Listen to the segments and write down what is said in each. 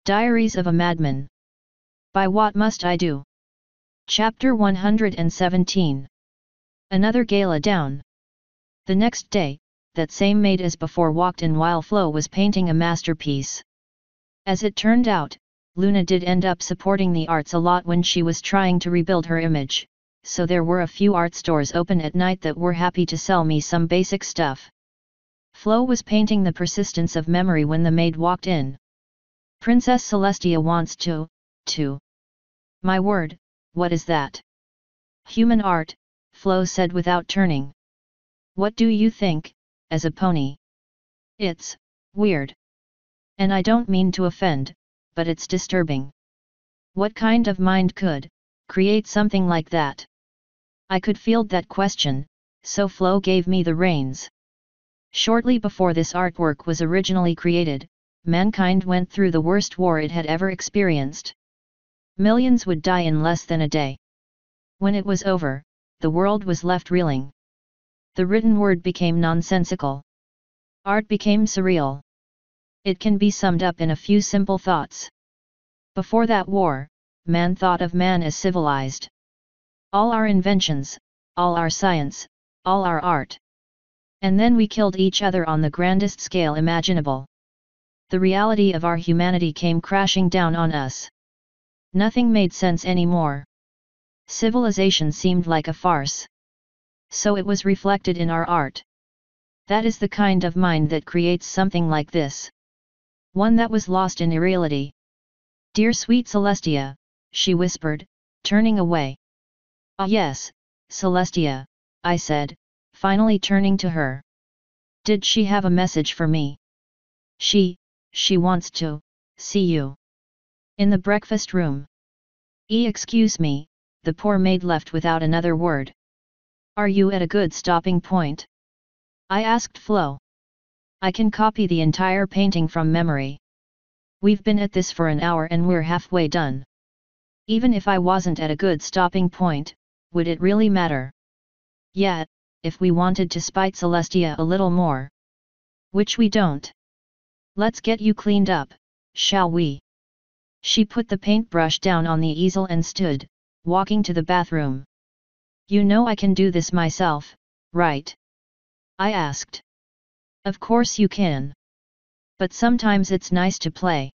Diaries of a Madman. By What Must I Do? Chapter 117. Another gala down. The next day, that same maid as before walked in while Flo was painting a masterpiece. As it turned out, Luna did end up supporting the arts a lot when she was trying to rebuild her image, so there were a few art stores open at night that were happy to sell me some basic stuff. Flo was painting the persistence of memory when the maid walked in. Princess Celestia wants to. My word, what is that? Human art, Flo said without turning. What do you think, as a pony? It's weird. And I don't mean to offend, but it's disturbing. What kind of mind could create something like that? I could field that question, so Flo gave me the reins. Shortly before this artwork was originally created, mankind went through the worst war it had ever experienced. Millions would die in less than a day. When it was over, the world was left reeling. The written word became nonsensical. Art became surreal. It can be summed up in a few simple thoughts. Before that war, man thought of man as civilized. All our inventions, all our science, all our art. And then we killed each other on the grandest scale imaginable. The reality of our humanity came crashing down on us. Nothing made sense anymore. Civilization seemed like a farce. So it was reflected in our art. That is the kind of mind that creates something like this. One that was lost in irreality. Dear sweet Celestia, she whispered, turning away. Ah yes, Celestia, I said, finally turning to her. Did she have a message for me? She wants to see you. In the breakfast room. Excuse me, the poor maid left without another word. Are you at a good stopping point? I asked Flo. I can copy the entire painting from memory. We've been at this for an hour and we're halfway done. Even if I wasn't at a good stopping point, would it really matter? Yeah, if we wanted to spite Celestia a little more. Which we don't. Let's get you cleaned up, shall we? She put the paintbrush down on the easel and stood, walking to the bathroom. You know I can do this myself, right? I asked. Of course you can. But sometimes it's nice to play.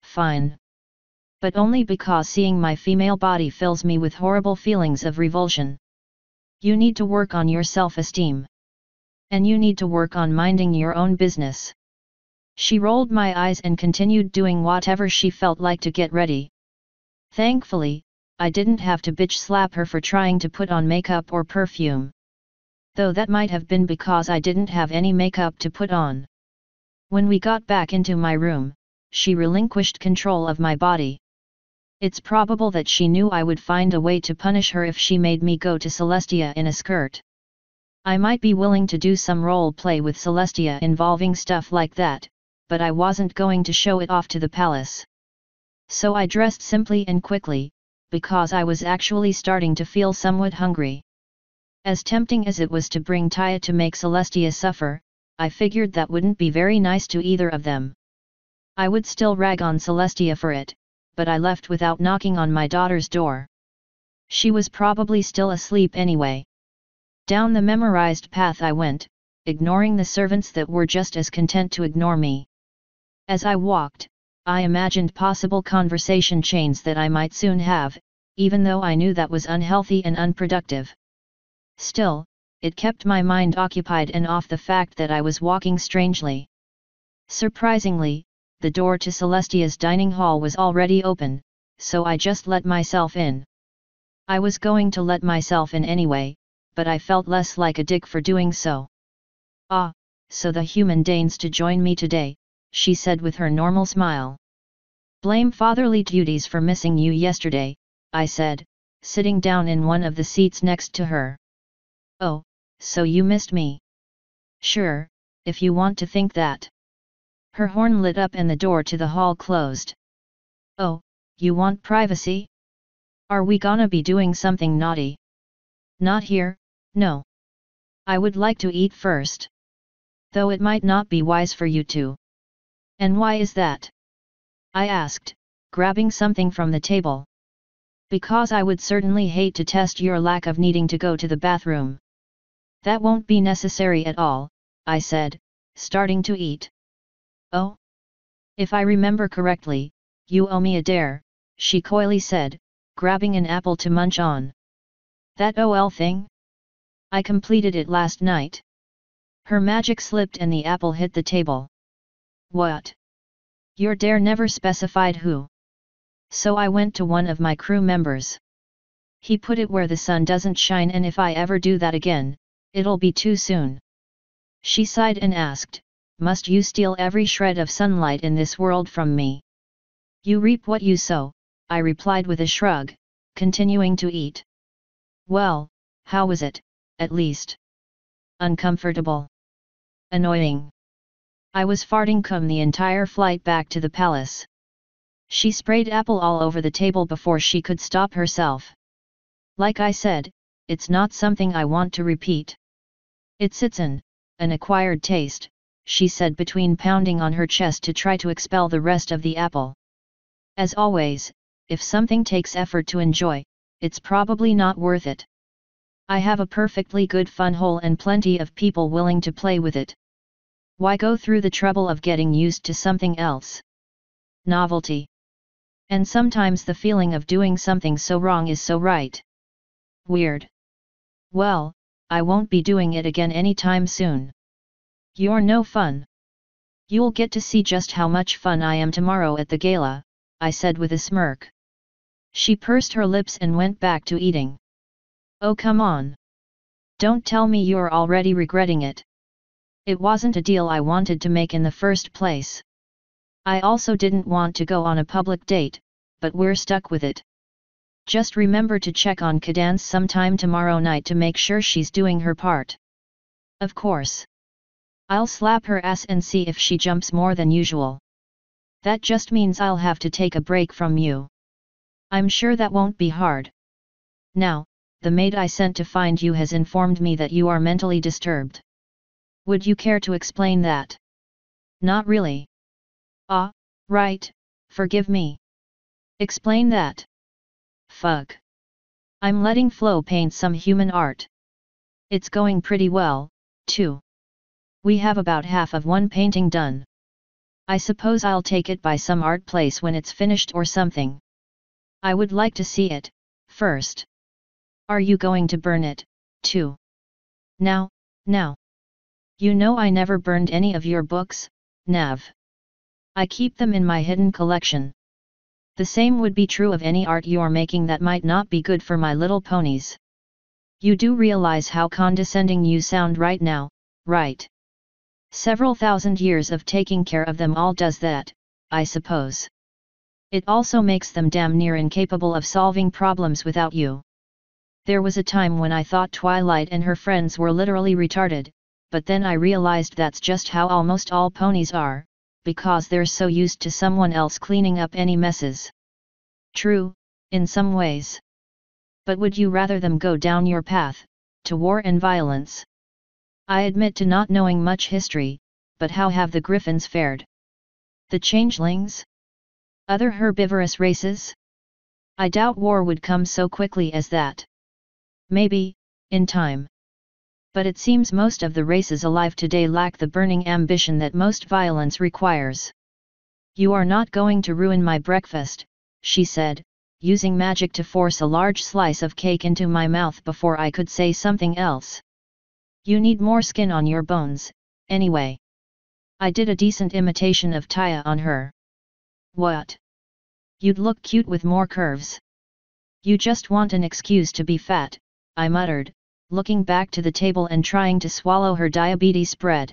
Fine. But only because seeing my female body fills me with horrible feelings of revulsion. You need to work on your self-esteem. And you need to work on minding your own business. She rolled my eyes and continued doing whatever she felt like to get ready. Thankfully, I didn't have to bitch slap her for trying to put on makeup or perfume. Though that might have been because I didn't have any makeup to put on. When we got back into my room, she relinquished control of my body. It's probable that she knew I would find a way to punish her if she made me go to Celestia in a skirt. I might be willing to do some role play with Celestia involving stuff like that, but I wasn't going to show it off to the palace. So I dressed simply and quickly, because I was actually starting to feel somewhat hungry. As tempting as it was to bring Taya to make Celestia suffer, I figured that wouldn't be very nice to either of them. I would still rag on Celestia for it, but I left without knocking on my daughter's door. She was probably still asleep anyway. Down the memorized path I went, ignoring the servants that were just as content to ignore me. As I walked, I imagined possible conversation chains that I might soon have, even though I knew that was unhealthy and unproductive. Still, it kept my mind occupied and off the fact that I was walking strangely. Surprisingly, the door to Celestia's dining hall was already open, so I just let myself in. I was going to let myself in anyway, but I felt less like a dick for doing so. Ah, so the human deigns to join me today, she said with her normal smile. Blame fatherly duties for missing you yesterday, I said, sitting down in one of the seats next to her. Oh, so you missed me? Sure, if you want to think that. Her horn lit up and the door to the hall closed. Oh, you want privacy? Are we gonna be doing something naughty? Not here, no. I would like to eat first. Though it might not be wise for you to. And why is that? I asked, grabbing something from the table. Because I would certainly hate to test your lack of needing to go to the bathroom. That won't be necessary at all, I said, starting to eat. Oh? If I remember correctly, you owe me a dare, she coyly said, grabbing an apple to munch on. That OL thing? I completed it last night. Her magic slipped and the apple hit the table. What? Your dare never specified who. So I went to one of my crew members. He put it where the sun doesn't shine, and if I ever do that again, it'll be too soon. She sighed and asked, must you steal every shred of sunlight in this world from me? You reap what you sow, I replied with a shrug, continuing to eat. Well, how was it, at least? Uncomfortable. Annoying. I was farting cum the entire flight back to the palace. She sprayed apple all over the table before she could stop herself. Like I said, it's not something I want to repeat. It's an acquired taste, she said between pounding on her chest to try to expel the rest of the apple. As always, if something takes effort to enjoy, it's probably not worth it. I have a perfectly good fun hole and plenty of people willing to play with it. Why go through the trouble of getting used to something else? Novelty. And sometimes the feeling of doing something so wrong is so right. Weird. Well, I won't be doing it again anytime soon. You're no fun. You'll get to see just how much fun I am tomorrow at the gala, I said with a smirk. She pursed her lips and went back to eating. Oh, come on. Don't tell me you're already regretting it. It wasn't a deal I wanted to make in the first place. I also didn't want to go on a public date, but we're stuck with it. Just remember to check on Cadence sometime tomorrow night to make sure she's doing her part. Of course. I'll slap her ass and see if she jumps more than usual. That just means I'll have to take a break from you. I'm sure that won't be hard. Now, the maid I sent to find you has informed me that you are mentally disturbed. Would you care to explain that? Not really. Ah, right, forgive me. Explain that. Fuck. I'm letting Flo paint some human art. It's going pretty well, too. We have about half of one painting done. I suppose I'll take it by some art place when it's finished or something. I would like to see it, first. Are you going to burn it, too? Now. You know I never burned any of your books, Nav. I keep them in my hidden collection. The same would be true of any art you're making that might not be good for My Little Ponies. You do realize how condescending you sound right now, right? Several thousand years of taking care of them all does that, I suppose. It also makes them damn near incapable of solving problems without you. There was a time when I thought Twilight and her friends were literally retarded, but then I realized that's just how almost all ponies are, because they're so used to someone else cleaning up any messes. True, in some ways. But would you rather them go down your path, to war and violence? I admit to not knowing much history, but how have the griffins fared? The changelings? Other herbivorous races? I doubt war would come so quickly as that. Maybe, in time. But it seems most of the races alive today lack the burning ambition that most violence requires. You are not going to ruin my breakfast, she said, using magic to force a large slice of cake into my mouth before I could say something else. You need more skin on your bones, anyway. I did a decent imitation of Taya on her. What? You'd look cute with more curves. You just want an excuse to be fat, I muttered, looking back to the table and trying to swallow her diabetes spread.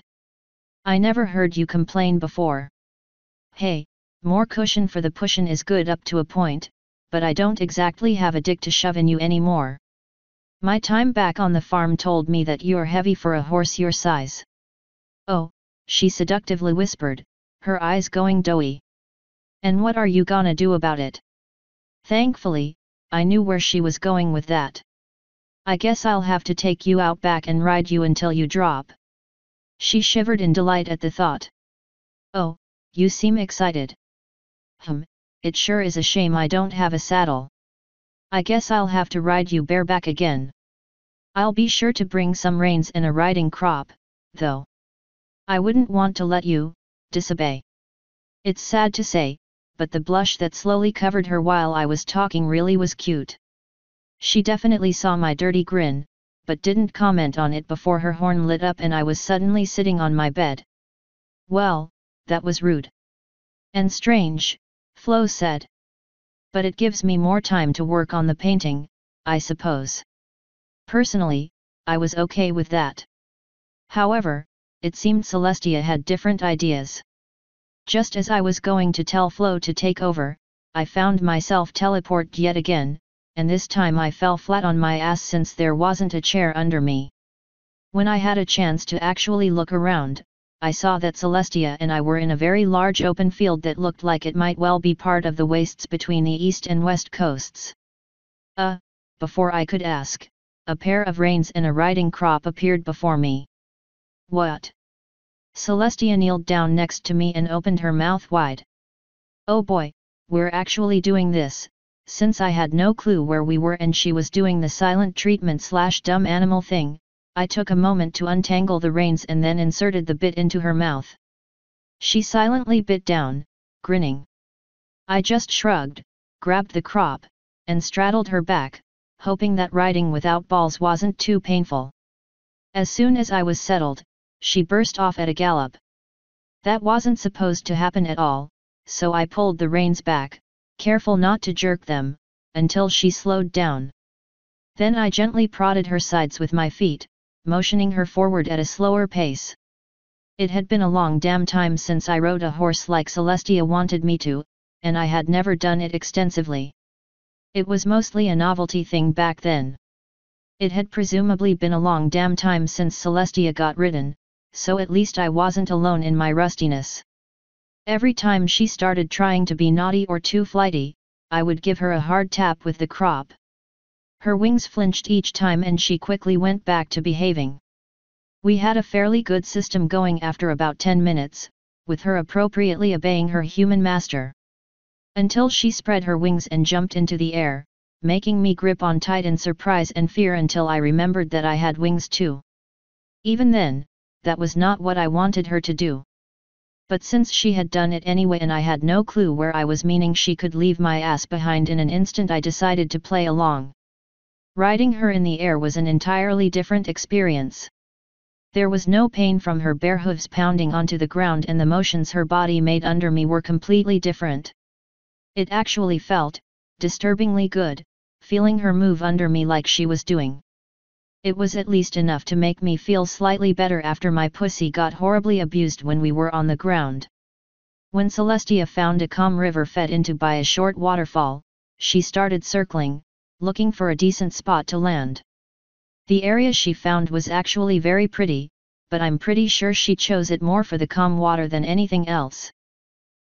I never heard you complain before. Hey, more cushion for the pushin' is good up to a point, but I don't exactly have a dick to shove in you anymore. My time back on the farm told me that you're heavy for a horse your size. Oh, she seductively whispered, her eyes going doughy. And what are you gonna do about it? Thankfully, I knew where she was going with that. I guess I'll have to take you out back and ride you until you drop. She shivered in delight at the thought. Oh, you seem excited. It sure is a shame I don't have a saddle. I guess I'll have to ride you bareback again. I'll be sure to bring some reins and a riding crop, though. I wouldn't want to let you disobey. It's sad to say, but the blush that slowly covered her while I was talking really was cute. She definitely saw my dirty grin, but didn't comment on it before her horn lit up and I was suddenly sitting on my bed. Well, that was rude. And strange, Flo said. But it gives me more time to work on the painting, I suppose. Personally, I was okay with that. However, it seemed Celestia had different ideas. Just as I was going to tell Flo to take over, I found myself teleported yet again, and this time I fell flat on my ass since there wasn't a chair under me. When I had a chance to actually look around, I saw that Celestia and I were in a very large open field that looked like it might well be part of the wastes between the east and west coasts. Before I could ask, a pair of reins and a riding crop appeared before me. What? Celestia kneeled down next to me and opened her mouth wide. Oh boy, we're actually doing this, since I had no clue where we were and she was doing the silent treatment / dumb animal thing. I took a moment to untangle the reins and then inserted the bit into her mouth. She silently bit down, grinning. I just shrugged, grabbed the crop, and straddled her back, hoping that riding without balls wasn't too painful. As soon as I was settled, she burst off at a gallop. That wasn't supposed to happen at all, so I pulled the reins back, careful not to jerk them, until she slowed down. Then I gently prodded her sides with my feet, motioning her forward at a slower pace. It had been a long damn time since I rode a horse like Celestia wanted me to, and I had never done it extensively. It was mostly a novelty thing back then. It had presumably been a long damn time since Celestia got ridden, so at least I wasn't alone in my rustiness. Every time she started trying to be naughty or too flighty, I would give her a hard tap with the crop. Her wings flinched each time and she quickly went back to behaving. We had a fairly good system going after about 10 minutes, with her appropriately obeying her human master. Until she spread her wings and jumped into the air, making me grip on tight in surprise and fear until I remembered that I had wings too. Even then, that was not what I wanted her to do. But since she had done it anyway and I had no clue where I was, meaning she could leave my ass behind in an instant, I decided to play along. Riding her in the air was an entirely different experience. There was no pain from her bare hooves pounding onto the ground, and the motions her body made under me were completely different. It actually felt disturbingly good, feeling her move under me like she was doing. It was at least enough to make me feel slightly better after my pussy got horribly abused when we were on the ground. When Celestia found a calm river fed into by a short waterfall, she started circling, looking for a decent spot to land. The area she found was actually very pretty, but I'm pretty sure she chose it more for the calm water than anything else.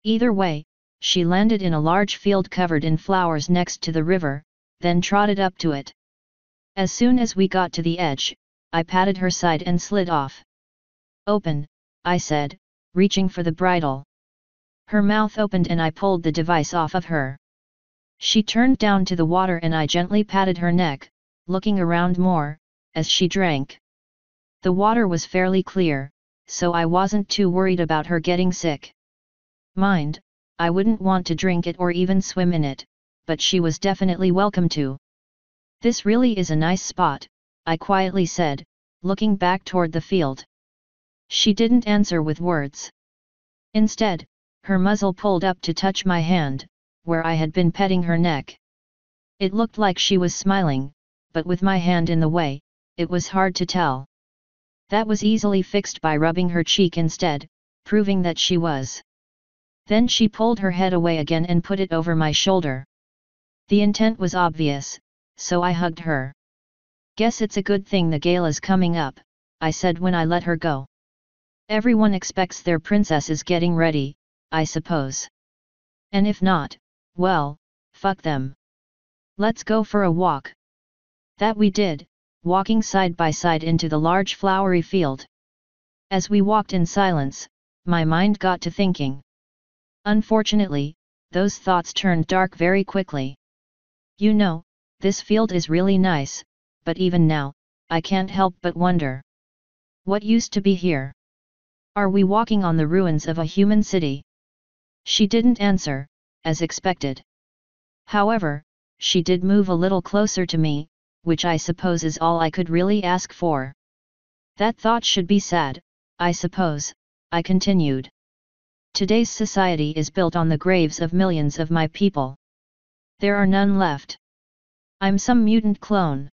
Either way, she landed in a large field covered in flowers next to the river, then trotted up to it. As soon as we got to the edge, I patted her side and slid off. "Open," I said, reaching for the bridle. Her mouth opened and I pulled the device off of her. She turned down to the water and I gently patted her neck, looking around more, as she drank. The water was fairly clear, so I wasn't too worried about her getting sick. Mind, I wouldn't want to drink it or even swim in it, but she was definitely welcome to. "This really is a nice spot," I quietly said, looking back toward the field. She didn't answer with words. Instead, her muzzle pulled up to touch my hand, where I had been petting her neck. It looked like she was smiling, but with my hand in the way, it was hard to tell. That was easily fixed by rubbing her cheek instead, proving that she was. Then she pulled her head away again and put it over my shoulder. The intent was obvious, so I hugged her. "Guess it's a good thing the gala's coming up," I said when I let her go. "Everyone expects their princess is getting ready, I suppose. And if not, well, fuck them. Let's go for a walk." That we did, walking side by side into the large flowery field. As we walked in silence, my mind got to thinking. Unfortunately, those thoughts turned dark very quickly. You know, this field is really nice, but even now, I can't help but wonder. What used to be here? Are we walking on the ruins of a human city? She didn't answer, as expected. However, she did move a little closer to me, which I suppose is all I could really ask for. That thought should be sad, I suppose, I continued. Today's society is built on the graves of millions of my people. There are none left. I'm some mutant clone.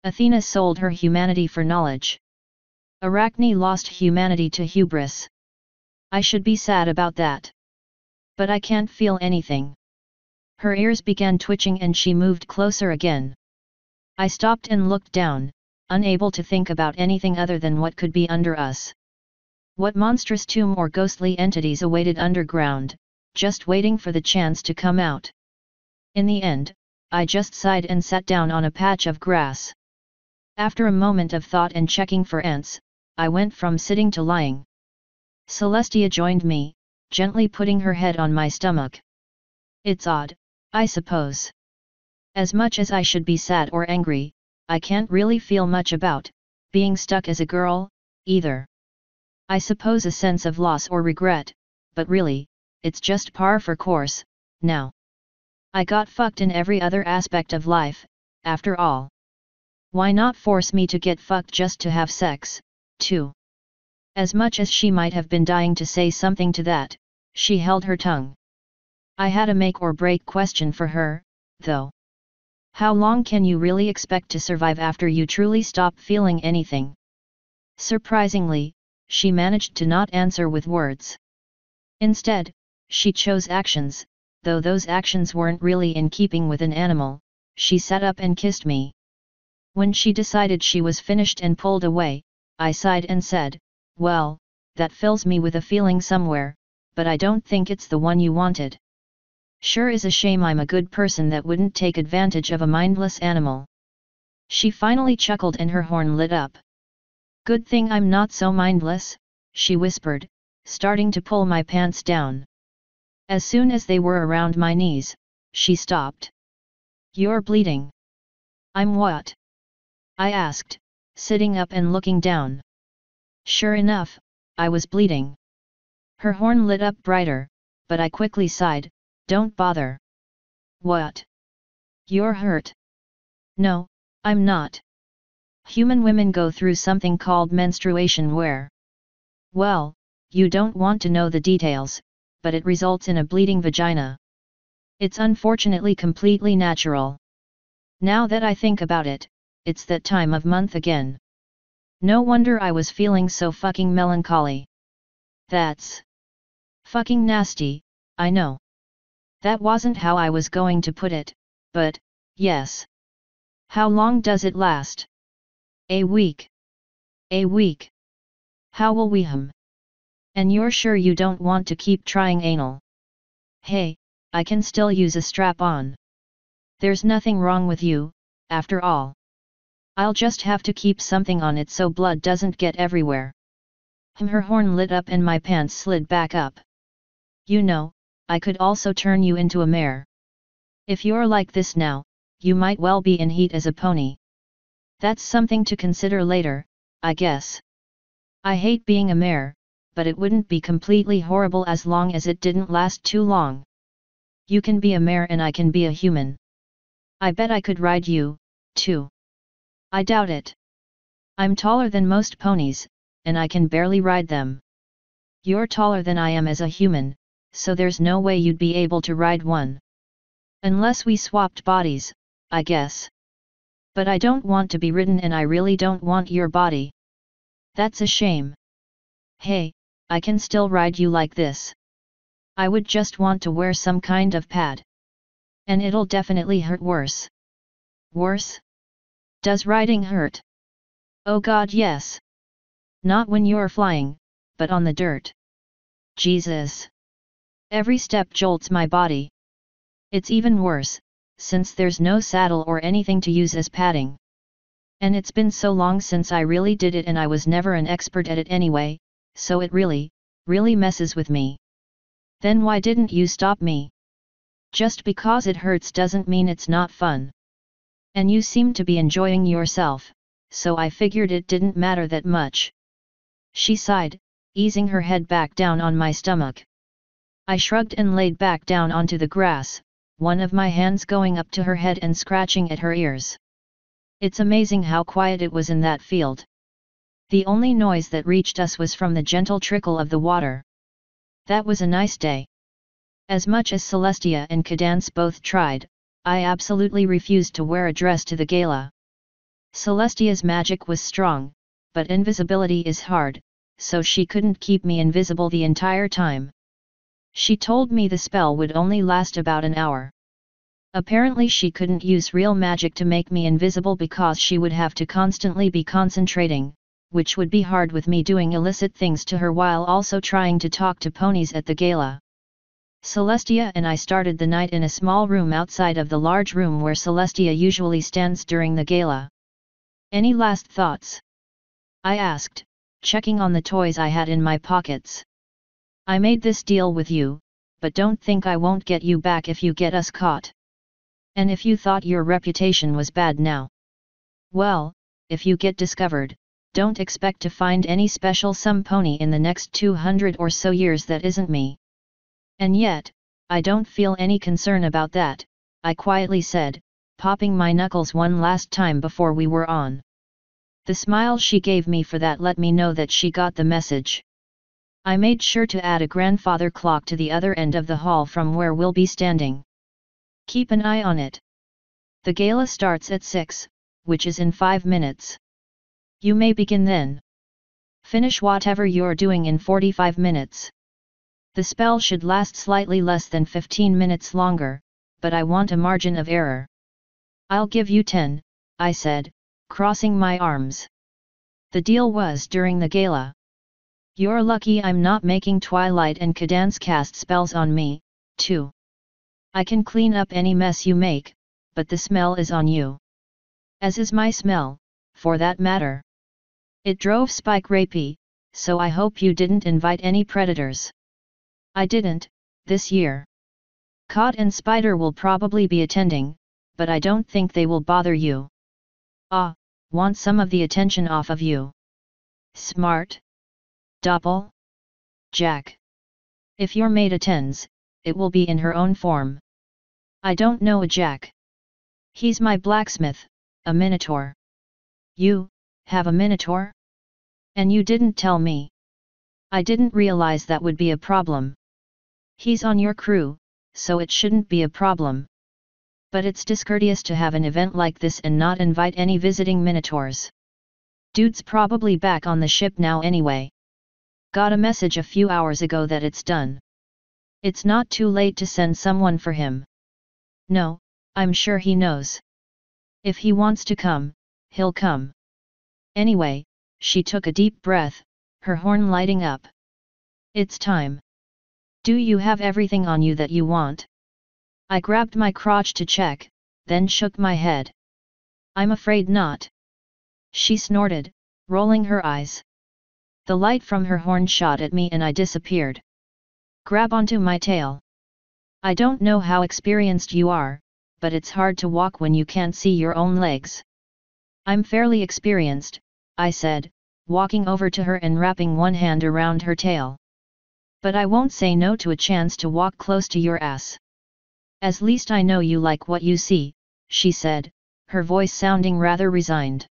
Athena sold her humanity for knowledge. Arachne lost humanity to hubris. I should be sad about that. But I can't feel anything. Her ears began twitching and she moved closer again. I stopped and looked down, unable to think about anything other than what could be under us. What monstrous tomb or ghostly entities awaited underground, just waiting for the chance to come out. In the end, I just sighed and sat down on a patch of grass. After a moment of thought and checking for ants, I went from sitting to lying. Celestia joined me, gently putting her head on my stomach. It's odd, I suppose. As much as I should be sad or angry, I can't really feel much about being stuck as a girl, either. I suppose a sense of loss or regret, but really, it's just par for course, now. I got fucked in every other aspect of life, after all. Why not force me to get fucked just to have sex, too? As much as she might have been dying to say something to that, she held her tongue. I had a make or break question for her, though. How long can you really expect to survive after you truly stop feeling anything? Surprisingly, she managed to not answer with words. Instead, she chose actions, though those actions weren't really in keeping with an animal. She sat up and kissed me. When she decided she was finished and pulled away, I sighed and said, well, that fills me with a feeling somewhere, but I don't think it's the one you wanted. Sure is a shame I'm a good person that wouldn't take advantage of a mindless animal. She finally chuckled and her horn lit up. Good thing I'm not so mindless, she whispered, starting to pull my pants down. As soon as they were around my knees, she stopped. You're bleeding. I'm what? I asked, sitting up and looking down. Sure enough, I was bleeding. Her horn lit up brighter, but I quickly sighed, don't bother. What? You're hurt? No, I'm not. Human women go through something called menstruation where... Well, you don't want to know the details, but it results in a bleeding vagina. It's unfortunately completely natural. Now that I think about it, it's that time of month again. No wonder I was feeling so fucking melancholy. That's fucking nasty, I know. That wasn't how I was going to put it, but, yes. How long does it last? A week. A week. How will we And you're sure you don't want to keep trying anal? Hey, I can still use a strap-on. There's nothing wrong with you, after all. I'll just have to keep something on it so blood doesn't get everywhere. Her horn lit up and my pants slid back up. You know, I could also turn you into a mare. If you're like this now, you might well be in heat as a pony. That's something to consider later, I guess. I hate being a mare, but it wouldn't be completely horrible as long as it didn't last too long. You can be a mare and I can be a human. I bet I could ride you, too. I doubt it. I'm taller than most ponies, and I can barely ride them. You're taller than I am as a human, so there's no way you'd be able to ride one. Unless we swapped bodies, I guess. But I don't want to be ridden and I really don't want your body. That's a shame. Hey, I can still ride you like this. I would just want to wear some kind of pad. And it'll definitely hurt worse. Worse? Does riding hurt? Oh God, yes. Not when you're flying, but on the dirt. Jesus. Every step jolts my body. It's even worse, since there's no saddle or anything to use as padding. And it's been so long since I really did it and I was never an expert at it anyway, so it really messes with me. Then why didn't you stop me? Just because it hurts doesn't mean it's not fun. And you seem to be enjoying yourself, so I figured it didn't matter that much. She sighed, easing her head back down on my stomach. I shrugged and laid back down onto the grass, one of my hands going up to her head and scratching at her ears. It's amazing how quiet it was in that field. The only noise that reached us was from the gentle trickle of the water. That was a nice day. As much as Celestia and Cadance both tried, I absolutely refused to wear a dress to the gala. Celestia's magic was strong, but invisibility is hard, so she couldn't keep me invisible the entire time. She told me the spell would only last about an hour. Apparently she couldn't use real magic to make me invisible because she would have to constantly be concentrating, which would be hard with me doing illicit things to her while also trying to talk to ponies at the gala. Celestia and I started the night in a small room outside of the large room where Celestia usually stands during the gala. Any last thoughts? I asked, checking on the toys I had in my pockets. I made this deal with you, but don't think I won't get you back if you get us caught. And if you thought your reputation was bad now. Well, if you get discovered, don't expect to find any special some pony in the next 200 or so years that isn't me. And yet, I don't feel any concern about that, I quietly said, popping my knuckles one last time before we were on. The smile she gave me for that let me know that she got the message. I made sure to add a grandfather clock to the other end of the hall from where we'll be standing. Keep an eye on it. The gala starts at 6, which is in 5 minutes. You may begin then. Finish whatever you're doing in 45 minutes. The spell should last slightly less than 15 minutes longer, but I want a margin of error. I'll give you 10, I said, crossing my arms. The deal was during the gala. You're lucky I'm not making Twilight and Cadance cast spells on me, too. I can clean up any mess you make, but the smell is on you. As is my smell, for that matter. It drove Spike rapey, so I hope you didn't invite any predators. I didn't, this year. Cod and Spider will probably be attending, but I don't think they will bother you. Ah, want some of the attention off of you. Smart. Doppel? Jack. If your maid attends, it will be in her own form. I don't know a Jack. He's my blacksmith, a minotaur. You, have a minotaur? And you didn't tell me. I didn't realize that would be a problem. He's on your crew, so it shouldn't be a problem. But it's discourteous to have an event like this and not invite any visiting minotaurs. Dude's probably back on the ship now anyway. Got a message a few hours ago that it's done. It's not too late to send someone for him. No, I'm sure he knows. If he wants to come, he'll come. Anyway, she took a deep breath, her horn lighting up. It's time. Do you have everything on you that you want? I grabbed my crotch to check, then shook my head. I'm afraid not. She snorted, rolling her eyes. The light from her horn shot at me and I disappeared. Grab onto my tail. I don't know how experienced you are, but it's hard to walk when you can't see your own legs. I'm fairly experienced, I said, walking over to her and wrapping one hand around her tail. But I won't say no to a chance to walk close to your ass. At least I know you like what you see, she said, her voice sounding rather resigned.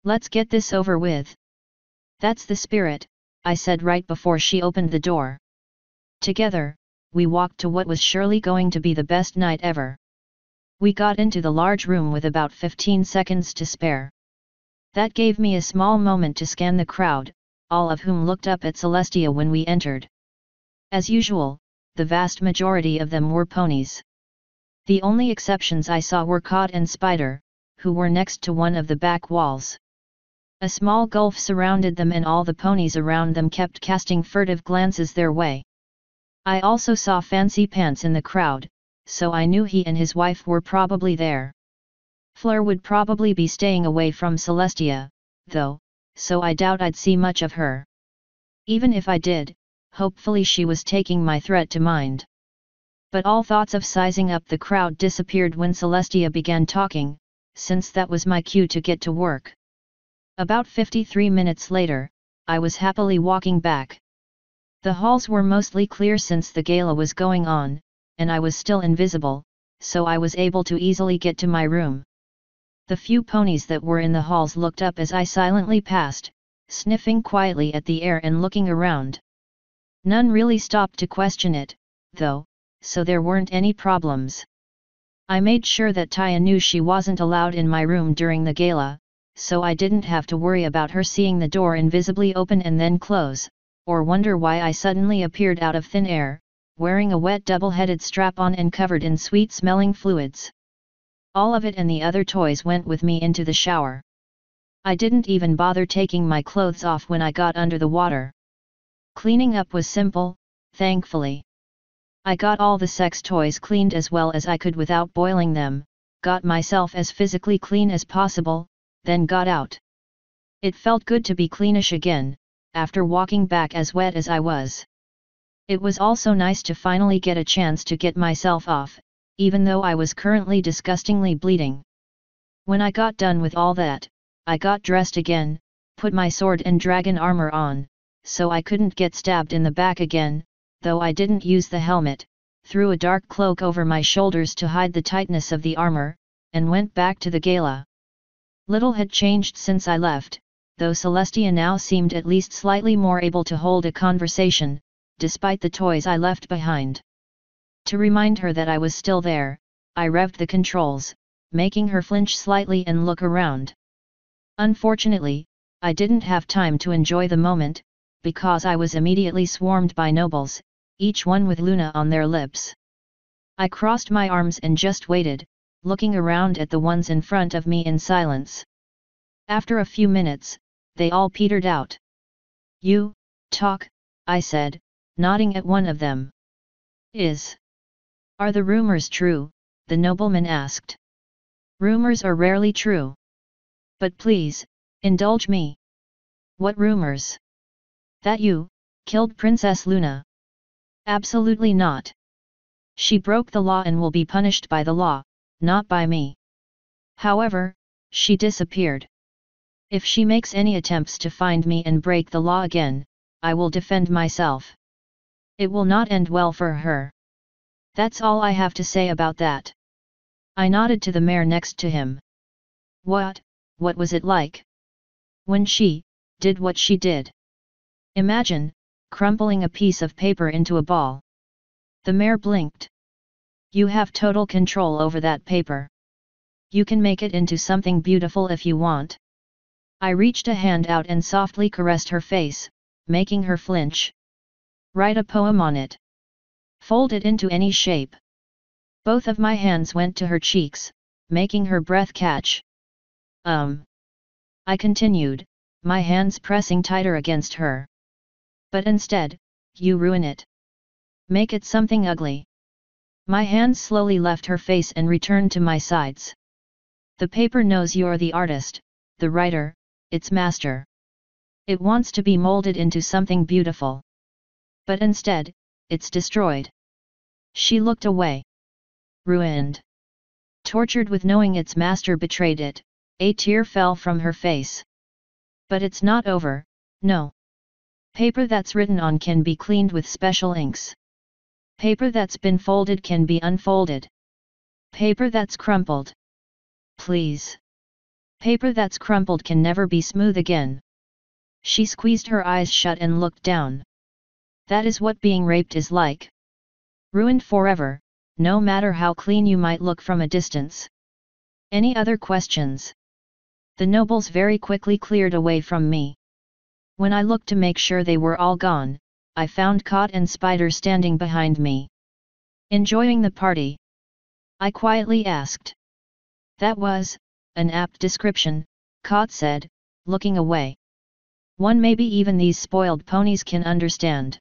Let's get this over with. That's the spirit, I said right before she opened the door. Together, we walked to what was surely going to be the best night ever. We got into the large room with about 15 seconds to spare. That gave me a small moment to scan the crowd, all of whom looked up at Celestia when we entered. As usual, the vast majority of them were ponies. The only exceptions I saw were Cod and Spider, who were next to one of the back walls. A small gulf surrounded them and all the ponies around them kept casting furtive glances their way. I also saw Fancy Pants in the crowd, so I knew he and his wife were probably there. Fleur would probably be staying away from Celestia, though, so I doubt I'd see much of her. Even if I did, hopefully she was taking my threat to mind. But all thoughts of sizing up the crowd disappeared when Celestia began talking, since that was my cue to get to work. About 53 minutes later, I was happily walking back. The halls were mostly clear since the gala was going on, and I was still invisible, so I was able to easily get to my room. The few ponies that were in the halls looked up as I silently passed, sniffing quietly at the air and looking around. None really stopped to question it, though, so there weren't any problems. I made sure that Taya knew she wasn't allowed in my room during the gala, so I didn't have to worry about her seeing the door invisibly open and then close, or wonder why I suddenly appeared out of thin air, wearing a wet double-headed strap-on and covered in sweet-smelling fluids. All of it and the other toys went with me into the shower. I didn't even bother taking my clothes off when I got under the water. Cleaning up was simple, thankfully. I got all the sex toys cleaned as well as I could without boiling them, got myself as physically clean as possible, then got out. It felt good to be cleanish again, after walking back as wet as I was. It was also nice to finally get a chance to get myself off, even though I was currently disgustingly bleeding. When I got done with all that, I got dressed again, put my sword and dragon armor on, so I couldn't get stabbed in the back again, though I didn't use the helmet, threw a dark cloak over my shoulders to hide the tightness of the armor, and went back to the gala. Little had changed since I left, though Celestia now seemed at least slightly more able to hold a conversation, despite the toys I left behind. To remind her that I was still there, I revved the controls, making her flinch slightly and look around. Unfortunately, I didn't have time to enjoy the moment, because I was immediately swarmed by nobles, each one with Luna on their lips. I crossed my arms and just waited, looking around at the ones in front of me in silence. After a few minutes, they all petered out. "You, talk," I said, nodding at one of them. "Are the rumors true?" the nobleman asked. "Rumors are rarely true. But please, indulge me." "What rumors?" "That you killed Princess Luna." "Absolutely not. She broke the law and will be punished by the law, not by me. However, she disappeared. If she makes any attempts to find me and break the law again, I will defend myself. It will not end well for her. That's all I have to say about that." I nodded to the mayor next to him. What was it like? When she did what she did?" "Imagine, crumpling a piece of paper into a ball." The mayor blinked. "You have total control over that paper. You can make it into something beautiful if you want." I reached a hand out and softly caressed her face, making her flinch. "Write a poem on it. Fold it into any shape." Both of my hands went to her cheeks, making her breath catch. I continued, my hands pressing tighter against her. "But instead, you ruin it. Make it something ugly." My hands slowly left her face and returned to my sides. "The paper knows you're the artist, the writer, its master. It wants to be molded into something beautiful. But instead, it's destroyed." She looked away. "Ruined." Tortured with knowing its master betrayed it, a tear fell from her face. "But it's not over, no. Paper that's written on can be cleaned with special inks. Paper that's been folded can be unfolded. Paper that's crumpled. Please. Paper that's crumpled can never be smooth again." She squeezed her eyes shut and looked down. "That is what being raped is like. Ruined forever, no matter how clean you might look from a distance." "Any other questions?" The nobles very quickly cleared away from me. When I looked to make sure they were all gone, I found Cot and Spider standing behind me. "Enjoying the party?" I quietly asked. "That was an apt description," Cot said, looking away. "One maybe even these spoiled ponies can understand."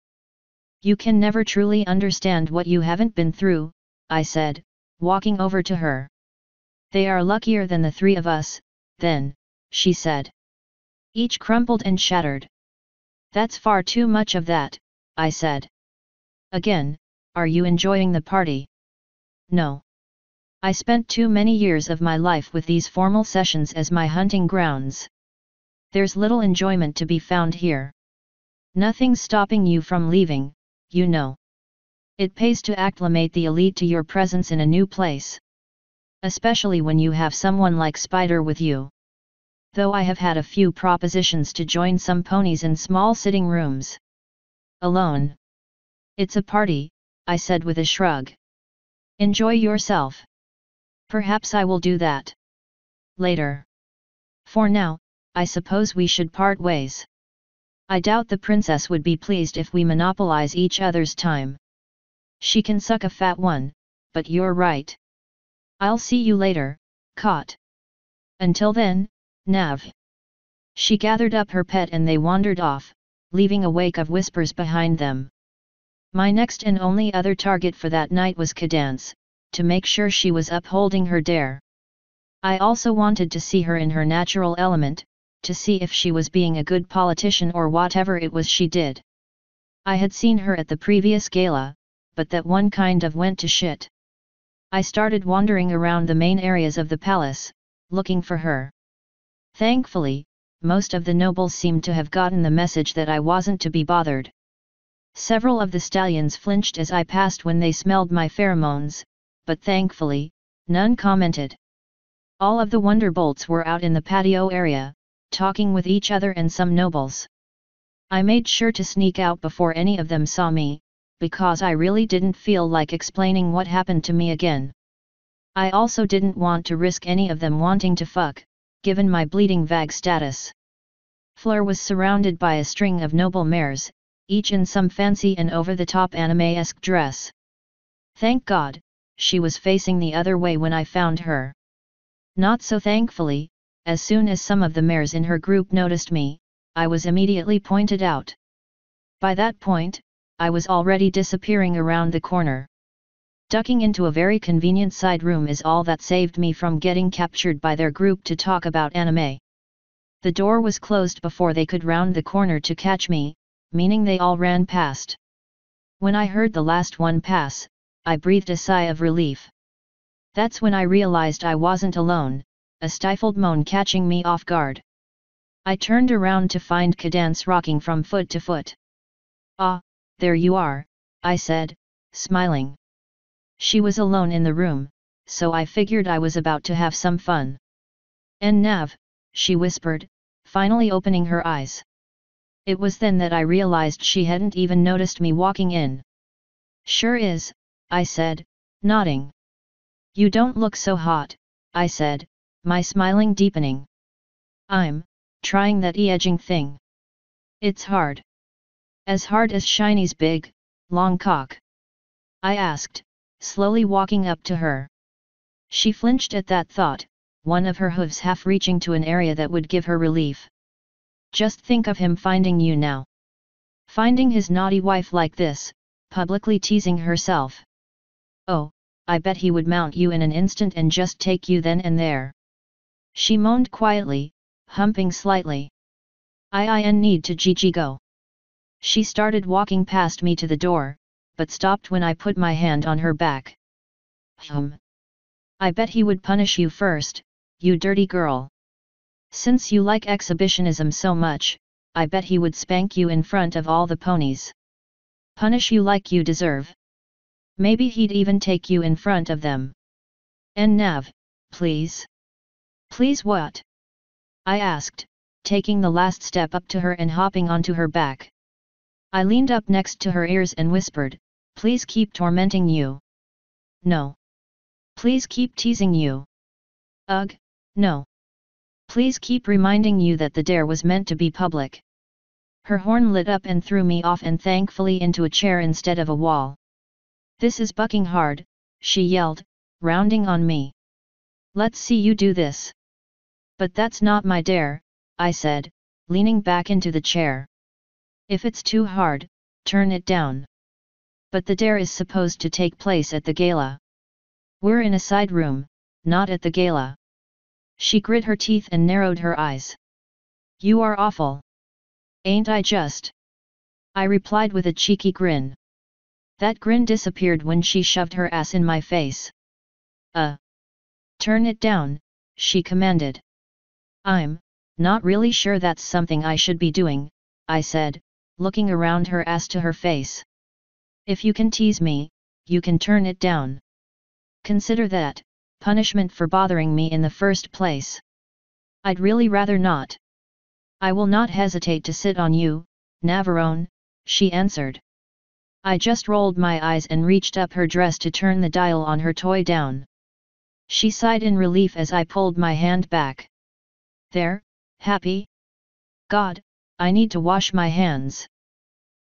"You can never truly understand what you haven't been through," I said, walking over to her. "They are luckier than the three of us, then," she said. "Each crumpled and shattered." "That's far too much of that," I said. "Again, are you enjoying the party? No. I spent too many years of my life with these formal sessions as my hunting grounds. There's little enjoyment to be found here. Nothing's stopping you from leaving, you know. It pays to acclimate the elite to your presence in a new place. Especially when you have someone like Spider with you. Though I have had a few propositions to join some ponies in small sitting rooms. Alone. It's a party, I said with a shrug. Enjoy yourself. Perhaps I will do that. Later. For now, I suppose we should part ways. I doubt the princess would be pleased if we monopolize each other's time. She can suck a fat one, but you're right. I'll see you later, Cot. Until then, Nav. She gathered up her pet and they wandered off, leaving a wake of whispers behind them. My next and only other target for that night was Cadance, to make sure she was upholding her dare. I also wanted to see her in her natural element, to see if she was being a good politician or whatever it was she did. I had seen her at the previous gala, but that one kind of went to shit. I started wandering around the main areas of the palace, looking for her. Thankfully, most of the nobles seemed to have gotten the message that I wasn't to be bothered. Several of the stallions flinched as I passed when they smelled my pheromones, but thankfully, none commented. All of the wonderbolts were out in the patio area, talking with each other and some nobles. I made sure to sneak out before any of them saw me, because I really didn't feel like explaining what happened to me again. I also didn't want to risk any of them wanting to fuck, given my bleeding vag status. Fleur was surrounded by a string of noble mares, each in some fancy and over-the-top anime-esque dress. Thank God, she was facing the other way when I found her. Not so thankfully, as soon as some of the mares in her group noticed me, I was immediately pointed out. By that point, I was already disappearing around the corner. Ducking into a very convenient side room is all that saved me from getting captured by their group to talk about anime. The door was closed before they could round the corner to catch me, meaning they all ran past. When I heard the last one pass, I breathed a sigh of relief. That's when I realized I wasn't alone, a stifled moan catching me off guard. I turned around to find Cadance rocking from foot to foot. Ah, there you are, I said, smiling. She was alone in the room, so I figured I was about to have some fun. And Nav, she whispered, finally opening her eyes. It was then that I realized she hadn't even noticed me walking in. Sure is, I said, nodding. You don't look so hot, I said, my smiling deepening. I'm trying that edging thing. It's hard. As hard as Shiny's big, long cock? I asked, slowly walking up to her. She flinched at that thought, one of her hooves half reaching to an area that would give her relief. Just think of him finding you now. Finding his naughty wife like this, publicly teasing herself. Oh, I bet he would mount you in an instant and just take you then and there. She moaned quietly, humping slightly. I need to go. She started walking past me to the door, but stopped when I put my hand on her back. I bet he would punish you first, you dirty girl. Since you like exhibitionism so much, I bet he would spank you in front of all the ponies. Punish you like you deserve. Maybe he'd even take you in front of them. And Nav, please. Please what? I asked, taking the last step up to her and hopping onto her back. I leaned up next to her ears and whispered, please keep tormenting you. No. Please keep teasing you. Ugh, no. Please keep reminding you that the dare was meant to be public. Her horn lit up and threw me off and thankfully into a chair instead of a wall. This is bucking hard, she yelled, rounding on me. Let's see you do this. But that's not my dare, I said, leaning back into the chair. If it's too hard, turn it down. But the dare is supposed to take place at the gala. We're in a side room, not at the gala. She grit her teeth and narrowed her eyes. You are awful. Ain't I just? I replied with a cheeky grin. That grin disappeared when she shoved her ass in my face. Turn it down, she commanded. I'm not really sure that's something I should be doing, I said, looking around her ass to her face. If you can tease me, you can turn it down. Consider that punishment for bothering me in the first place. I'd really rather not. I will not hesitate to sit on you, Navarone, she answered. I just rolled my eyes and reached up her dress to turn the dial on her toy down. She sighed in relief as I pulled my hand back. There, happy? God, I need to wash my hands.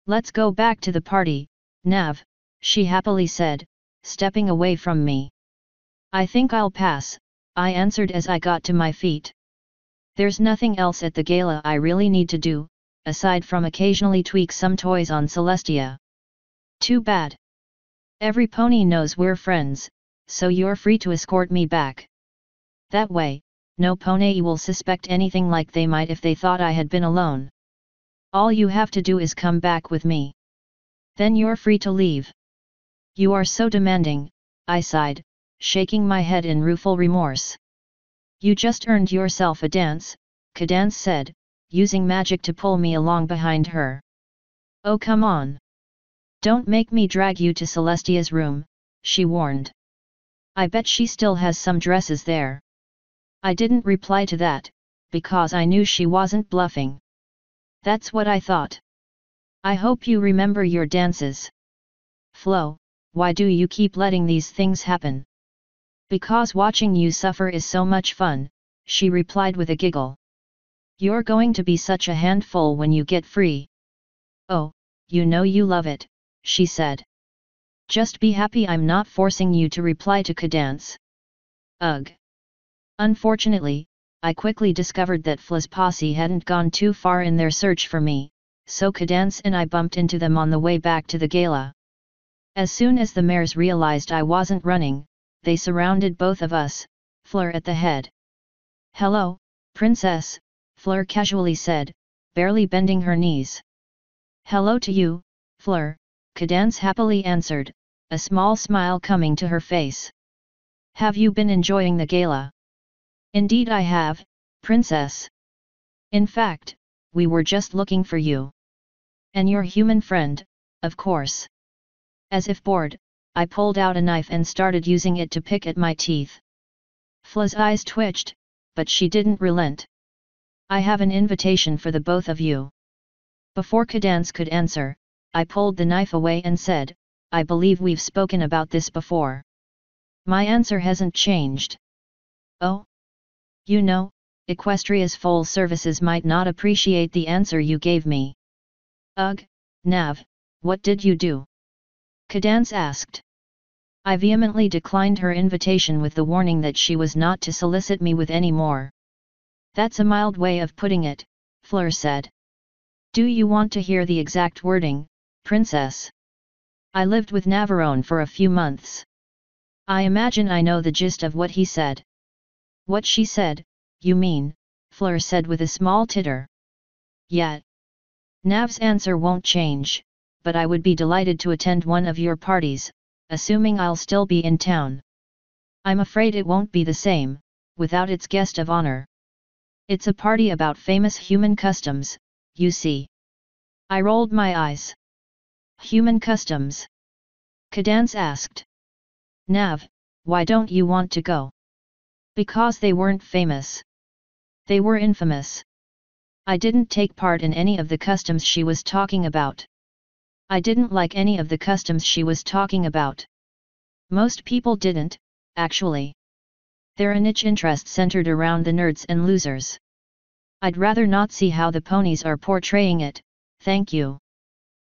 Let's go back to the party, Nav, she happily said, stepping away from me. I think I'll pass, I answered as I got to my feet. There's nothing else at the gala I really need to do, aside from occasionally tweak some toys on Celestia. Too bad. Every pony knows we're friends, so you're free to escort me back. That way, no pony will suspect anything like they might if they thought I had been alone. All you have to do is come back with me. Then you're free to leave. You are so demanding, I sighed, shaking my head in rueful remorse. You just earned yourself a dance, Cadance said, using magic to pull me along behind her. Oh come on. Don't make me drag you to Celestia's room, she warned. I bet she still has some dresses there. I didn't reply to that, because I knew she wasn't bluffing. That's what I thought. I hope you remember your dances. Flo, why do you keep letting these things happen? Because watching you suffer is so much fun, she replied with a giggle. You're going to be such a handful when you get free. Oh, you know you love it, she said. Just be happy I'm not forcing you to reply to Cadance. Ugh. Unfortunately, I quickly discovered that Fla's posse hadn't gone too far in their search for me, so Cadance and I bumped into them on the way back to the gala. As soon as the mares realized I wasn't running, they surrounded both of us, Fleur at the head. Hello, Princess, Fleur casually said, barely bending her knees. Hello to you, Fleur, Cadance happily answered, a small smile coming to her face. Have you been enjoying the gala? Indeed I have, Princess. In fact, we were just looking for you. And your human friend, of course. As if bored, I pulled out a knife and started using it to pick at my teeth. Fla's eyes twitched, but she didn't relent. I have an invitation for the both of you. Before Cadance could answer, I pulled the knife away and said, I believe we've spoken about this before. My answer hasn't changed. Oh? You know, Equestria's full services might not appreciate the answer you gave me. Ugh, Nav, what did you do? Cadance asked. I vehemently declined her invitation with the warning that she was not to solicit me with any more. That's a mild way of putting it, Fleur said. Do you want to hear the exact wording, Princess? I lived with Navarone for a few months. I imagine I know the gist of what he said. What she said, you mean, Fleur said with a small titter. Yeah. Nav's answer won't change, but I would be delighted to attend one of your parties, assuming I'll still be in town. I'm afraid it won't be the same, without its guest of honor. It's a party about famous human customs, you see. I rolled my eyes. Human customs? Cadance asked. Nav, why don't you want to go? Because they weren't famous. They were infamous. I didn't take part in any of the customs she was talking about. I didn't like any of the customs she was talking about. Most people didn't, actually. They're a niche interest centered around the nerds and losers. I'd rather not see how the ponies are portraying it, thank you.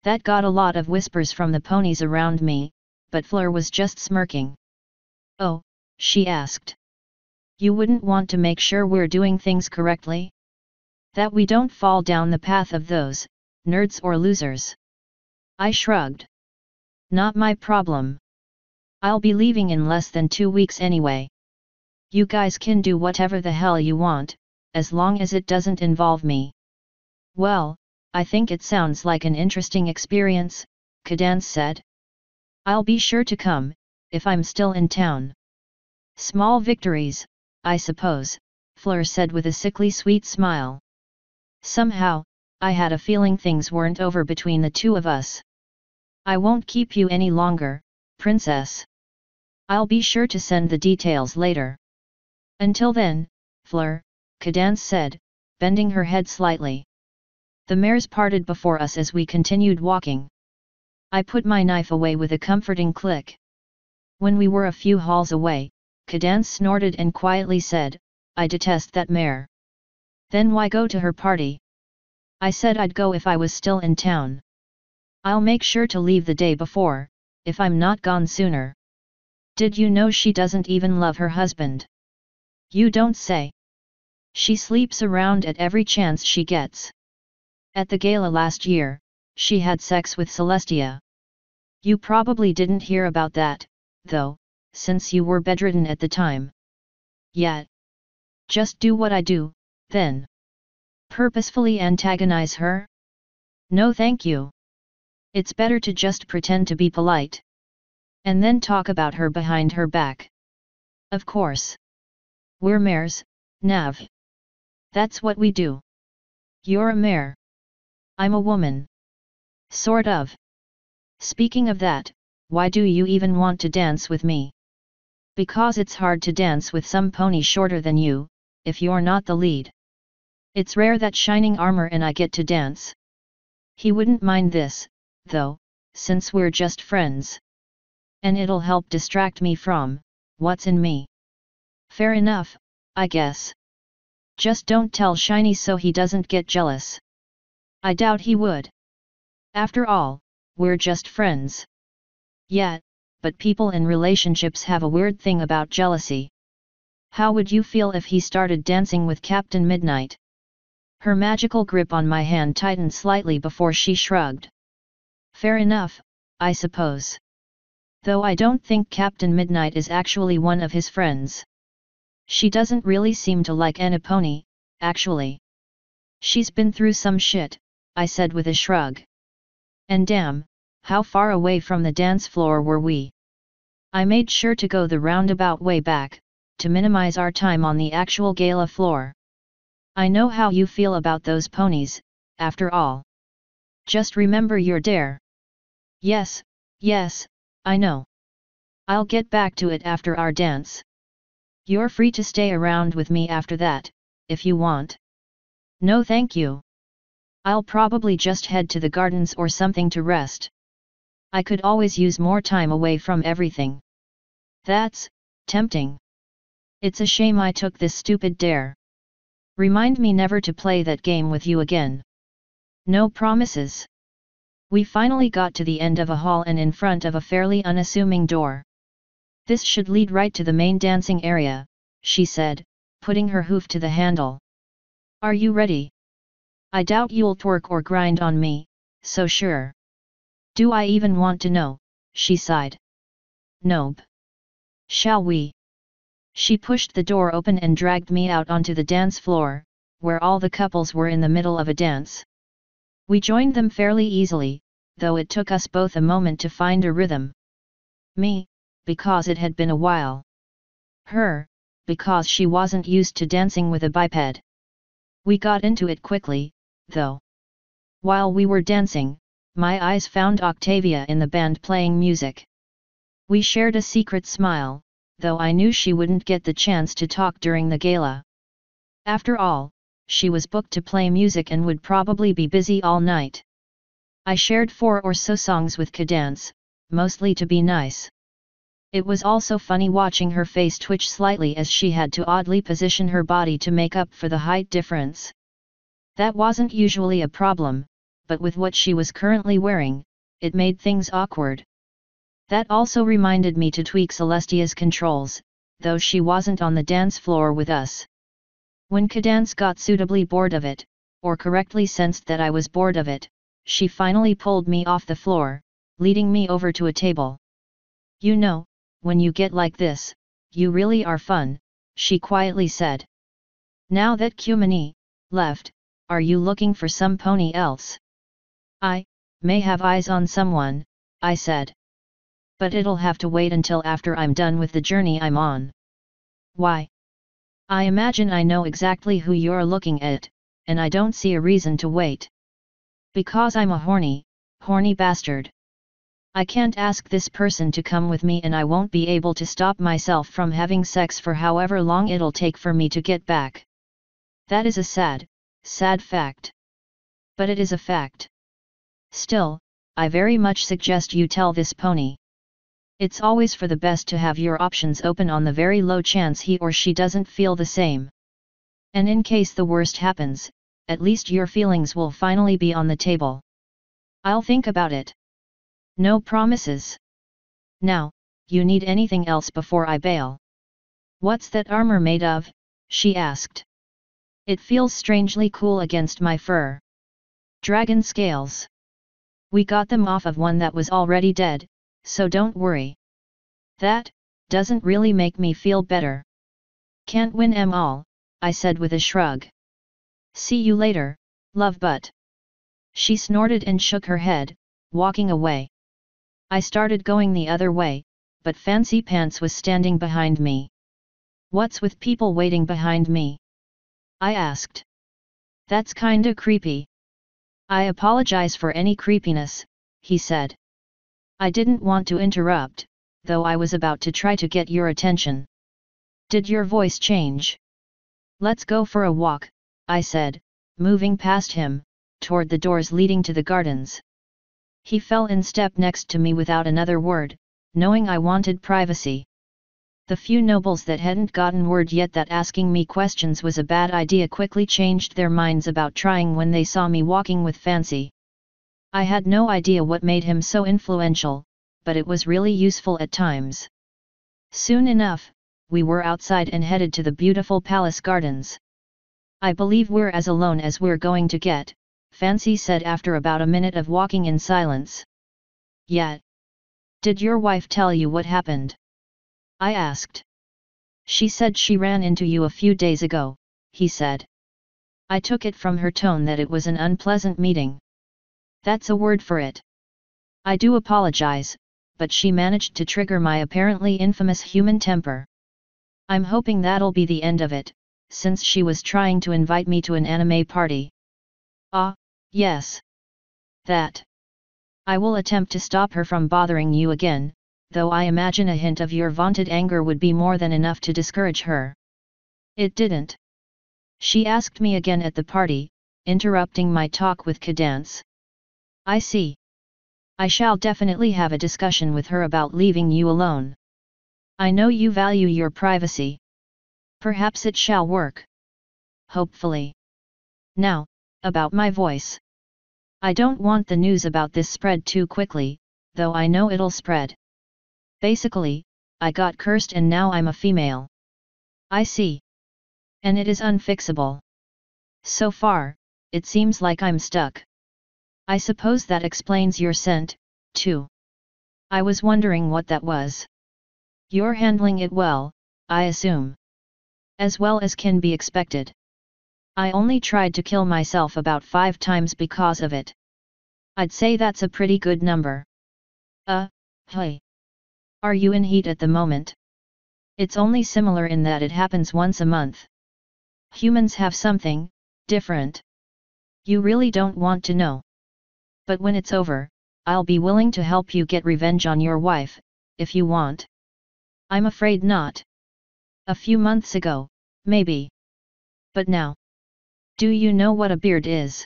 That got a lot of whispers from the ponies around me, but Fleur was just smirking. Oh, she asked. You wouldn't want to make sure we're doing things correctly? That we don't fall down the path of those, nerds or losers. I shrugged. Not my problem. I'll be leaving in less than 2 weeks anyway. You guys can do whatever the hell you want, as long as it doesn't involve me. Well, I think it sounds like an interesting experience, Cadance said. I'll be sure to come, if I'm still in town. Small victories, I suppose, Fleur said with a sickly sweet smile. Somehow, I had a feeling things weren't over between the two of us. I won't keep you any longer, princess. I'll be sure to send the details later. Until then, Fleur, Cadance said, bending her head slightly. The mares parted before us as we continued walking. I put my knife away with a comforting click. When we were a few halls away, Cadance snorted and quietly said, I detest that mare. Then why go to her party? I said I'd go if I was still in town. I'll make sure to leave the day before, if I'm not gone sooner. Did you know she doesn't even love her husband? You don't say. She sleeps around at every chance she gets. At the gala last year, she had sex with Celestia. You probably didn't hear about that, though, since you were bedridden at the time. Yet. Just do what I do, then. Purposefully antagonize her? No thank you. It's better to just pretend to be polite. And then talk about her behind her back. Of course. We're mares, Nav. That's what we do. You're a mare. I'm a woman. Sort of. Speaking of that, why do you even want to dance with me? Because it's hard to dance with some pony shorter than you, if you're not the lead. It's rare that Shining Armor and I get to dance. He wouldn't mind this, though, since we're just friends. And it'll help distract me from what's in me. Fair enough, I guess. Just don't tell Shiny so he doesn't get jealous. I doubt he would. After all, we're just friends. Yeah, but people in relationships have a weird thing about jealousy. How would you feel if he started dancing with Captain Midnight? Her magical grip on my hand tightened slightly before she shrugged. Fair enough, I suppose. Though I don't think Captain Midnight is actually one of his friends. She doesn't really seem to like Pony, actually. She's been through some shit, I said with a shrug. And damn, how far away from the dance floor were we? I made sure to go the roundabout way back, to minimize our time on the actual gala floor. I know how you feel about those ponies, after all. Just remember your dare. Yes, I know. I'll get back to it after our dance. You're free to stay around with me after that, if you want. No thank you. I'll probably just head to the gardens or something to rest. I could always use more time away from everything. That's tempting. It's a shame I took this stupid dare. Remind me never to play that game with you again. No promises. We finally got to the end of a hall and in front of a fairly unassuming door. This should lead right to the main dancing area, she said, putting her hoof to the handle. Are you ready? I doubt you'll twerk or grind on me, so sure. Do I even want to know, she sighed. Nope. Shall we? She pushed the door open and dragged me out onto the dance floor, where all the couples were in the middle of a dance. We joined them fairly easily, though it took us both a moment to find a rhythm. Me, because it had been a while. Her, because she wasn't used to dancing with a biped. We got into it quickly, though. While we were dancing, my eyes found Octavia in the band playing music. We shared a secret smile, though I knew she wouldn't get the chance to talk during the gala. After all, she was booked to play music and would probably be busy all night. I shared 4 or so songs with Cadance, mostly to be nice. It was also funny watching her face twitch slightly as she had to oddly position her body to make up for the height difference. That wasn't usually a problem, but with what she was currently wearing, it made things awkward. That also reminded me to tweak Celestia's controls, though she wasn't on the dance floor with us. When Cadance got suitably bored of it, or correctly sensed that I was bored of it, she finally pulled me off the floor, leading me over to a table. You know, when you get like this, you really are fun, she quietly said. Now that Cumini left, are you looking for some pony else? I may have eyes on someone, I said. But it'll have to wait until after I'm done with the journey I'm on. Why? I imagine I know exactly who you're looking at, and I don't see a reason to wait. Because I'm a horny bastard. I can't ask this person to come with me and I won't be able to stop myself from having sex for however long it'll take for me to get back. That is a sad fact. But it is a fact. Still, I very much suggest you tell this pony. It's always for the best to have your options open on the very low chance he or she doesn't feel the same. And in case the worst happens, at least your feelings will finally be on the table. I'll think about it. No promises. Now, you need anything else before I bail? What's that armor made of? She asked. It feels strangely cool against my fur. Dragon scales. We got them off of one that was already dead, so don't worry. That doesn't really make me feel better. Can't win 'em all, I said with a shrug. See you later, love butt. She snorted and shook her head, walking away. I started going the other way, but Fancy Pants was standing behind me. What's with people waiting behind me? I asked. That's kinda creepy. I apologize for any creepiness, he said. I didn't want to interrupt, though I was about to try to get your attention. Did your voice change? Let's go for a walk, I said, moving past him, toward the doors leading to the gardens. He fell in step next to me without another word, knowing I wanted privacy. The few nobles that hadn't gotten word yet that asking me questions was a bad idea quickly changed their minds about trying when they saw me walking with Fancy. I had no idea what made him so influential, but it was really useful at times. Soon enough, we were outside and headed to the beautiful palace gardens. I believe we're as alone as we're going to get, Fancy said after about a minute of walking in silence. Yeah. Did your wife tell you what happened? I asked. She said she ran into you a few days ago, he said. I took it from her tone that it was an unpleasant meeting. That's a word for it. I do apologize, but she managed to trigger my apparently infamous human temper. I'm hoping that'll be the end of it, since she was trying to invite me to an anime party. Ah, yes. That. I will attempt to stop her from bothering you again, though I imagine a hint of your vaunted anger would be more than enough to discourage her. It didn't. She asked me again at the party, interrupting my talk with Cadance. I see. I shall definitely have a discussion with her about leaving you alone. I know you value your privacy. Perhaps it shall work. Hopefully. Now, about my voice. I don't want the news about this spread too quickly, though I know it'll spread. Basically, I got cursed and now I'm a female. I see. And it is unfixable. So far, it seems like I'm stuck. I suppose that explains your scent, too. I was wondering what that was. You're handling it well, I assume. As well as can be expected. I only tried to kill myself about 5 times because of it. I'd say that's a pretty good number. Hey. Are you in heat at the moment? It's only similar in that it happens once a month. Humans have something different. You really don't want to know. But when it's over, I'll be willing to help you get revenge on your wife, if you want. I'm afraid not. A few months ago, maybe. But now. Do you know what a beard is?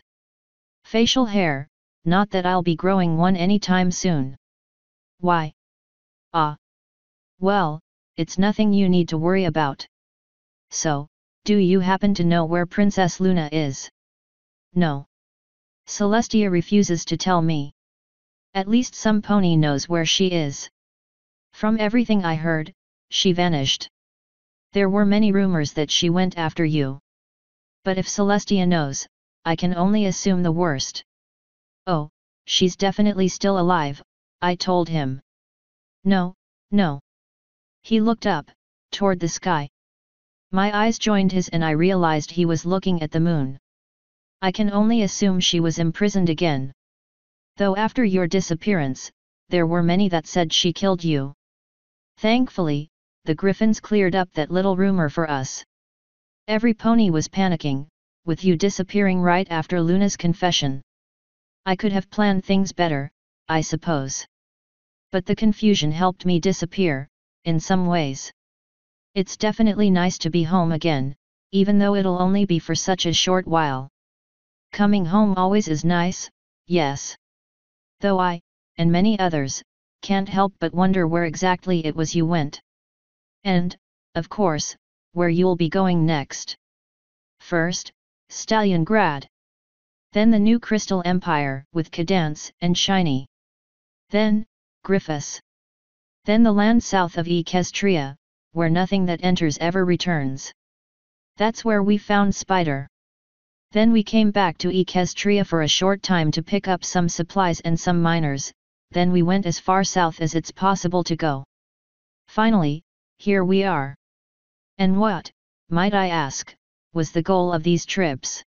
Facial hair, not that I'll be growing one anytime soon. Why? Well, it's nothing you need to worry about. So, do you happen to know where Princess Luna is? No. Celestia refuses to tell me. At least some pony knows where she is. From everything I heard, she vanished. There were many rumors that she went after you. But if Celestia knows, I can only assume the worst. Oh, she's definitely still alive, I told him. No. He looked up, toward the sky. My eyes joined his and I realized he was looking at the moon. I can only assume she was imprisoned again. Though after your disappearance, there were many that said she killed you. Thankfully, the Griffins cleared up that little rumor for us. Every pony was panicking, with you disappearing right after Luna's confession. I could have planned things better, I suppose. But the confusion helped me disappear, in some ways. It's definitely nice to be home again, even though it'll only be for such a short while. Coming home always is nice, yes. Though I, and many others, can't help but wonder where exactly it was you went. And, of course, where you'll be going next. First, Stalingrad. Then the new Crystal Empire with Cadance and Shiny. Then, Griffiths. Then the land south of Equestria, where nothing that enters ever returns. That's where we found Spider. Then we came back to Equestria for a short time to pick up some supplies and some miners, then we went as far south as it's possible to go. Finally, here we are. And what, might I ask, was the goal of these trips?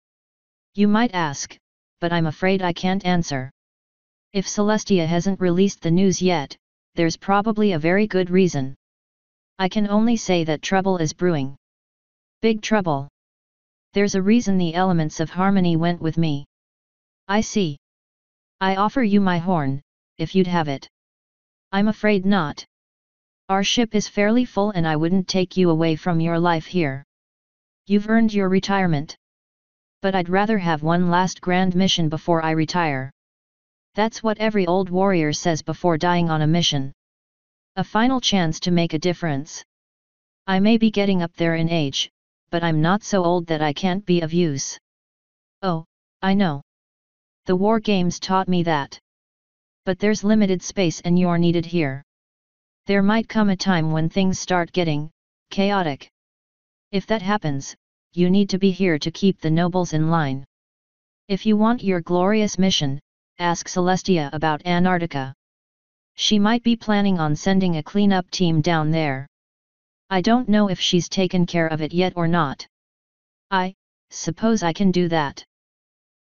You might ask, but I'm afraid I can't answer. If Celestia hasn't released the news yet, there's probably a very good reason. I can only say that trouble is brewing. Big trouble. There's a reason the elements of harmony went with me. I see. I offer you my horn, if you'd have it. I'm afraid not. Our ship is fairly full and I wouldn't take you away from your life here. You've earned your retirement. But I'd rather have one last grand mission before I retire. That's what every old warrior says before dying on a mission. A final chance to make a difference. I may be getting up there in age, but I'm not so old that I can't be of use. Oh, I know. The war games taught me that. But there's limited space and you're needed here. There might come a time when things start getting chaotic. If that happens, you need to be here to keep the nobles in line. If you want your glorious mission, ask Celestia about Antarctica. She might be planning on sending a cleanup team down there. I don't know if she's taken care of it yet or not. I suppose I can do that.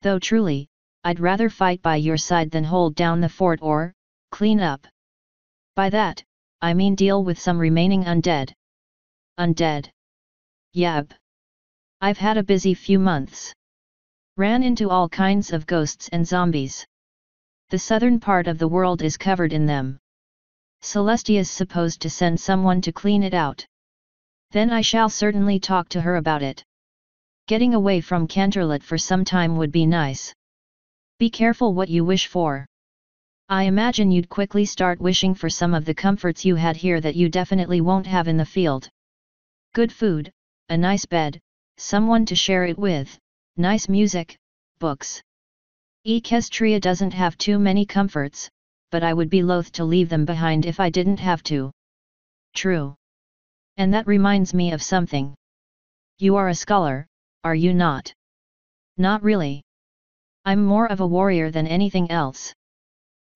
Though truly, I'd rather fight by your side than hold down the fort or clean up. By that, I mean deal with some remaining undead. Undead? Yab. I've had a busy few months. Ran into all kinds of ghosts and zombies. The southern part of the world is covered in them. Celestia's supposed to send someone to clean it out. Then I shall certainly talk to her about it. Getting away from Canterlot for some time would be nice. Be careful what you wish for. I imagine you'd quickly start wishing for some of the comforts you had here that you definitely won't have in the field. Good food, a nice bed, someone to share it with, nice music, books. Equestria doesn't have too many comforts, but I would be loath to leave them behind if I didn't have to. True. And that reminds me of something. You are a scholar, are you not? Not really. I'm more of a warrior than anything else.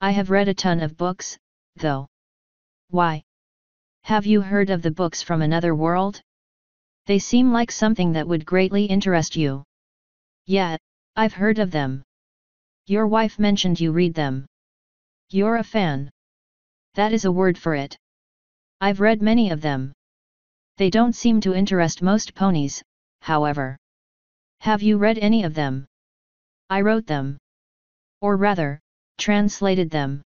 I have read a ton of books, though. Why? Have you heard of the books from another world? They seem like something that would greatly interest you. Yeah, I've heard of them. Your wife mentioned you read them. You're a fan. That is a word for it. I've read many of them. They don't seem to interest most ponies, however. Have you read any of them? I wrote them. Or rather, translated them.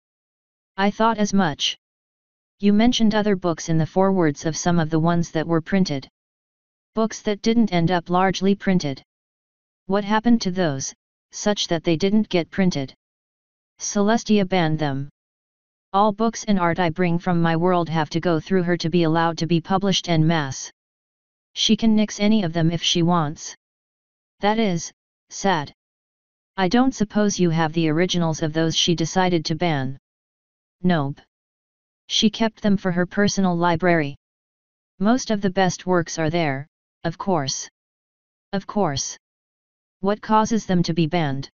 I thought as much. You mentioned other books in the forewords of some of the ones that were printed. Books that didn't end up largely printed. What happened to those, such that they didn't get printed? Celestia banned them. All books and art I bring from my world have to go through her to be allowed to be published en masse. She can nix any of them if she wants. That is sad. I don't suppose you have the originals of those she decided to ban. Nope. She kept them for her personal library. Most of the best works are there, of course. Of course. What causes them to be banned?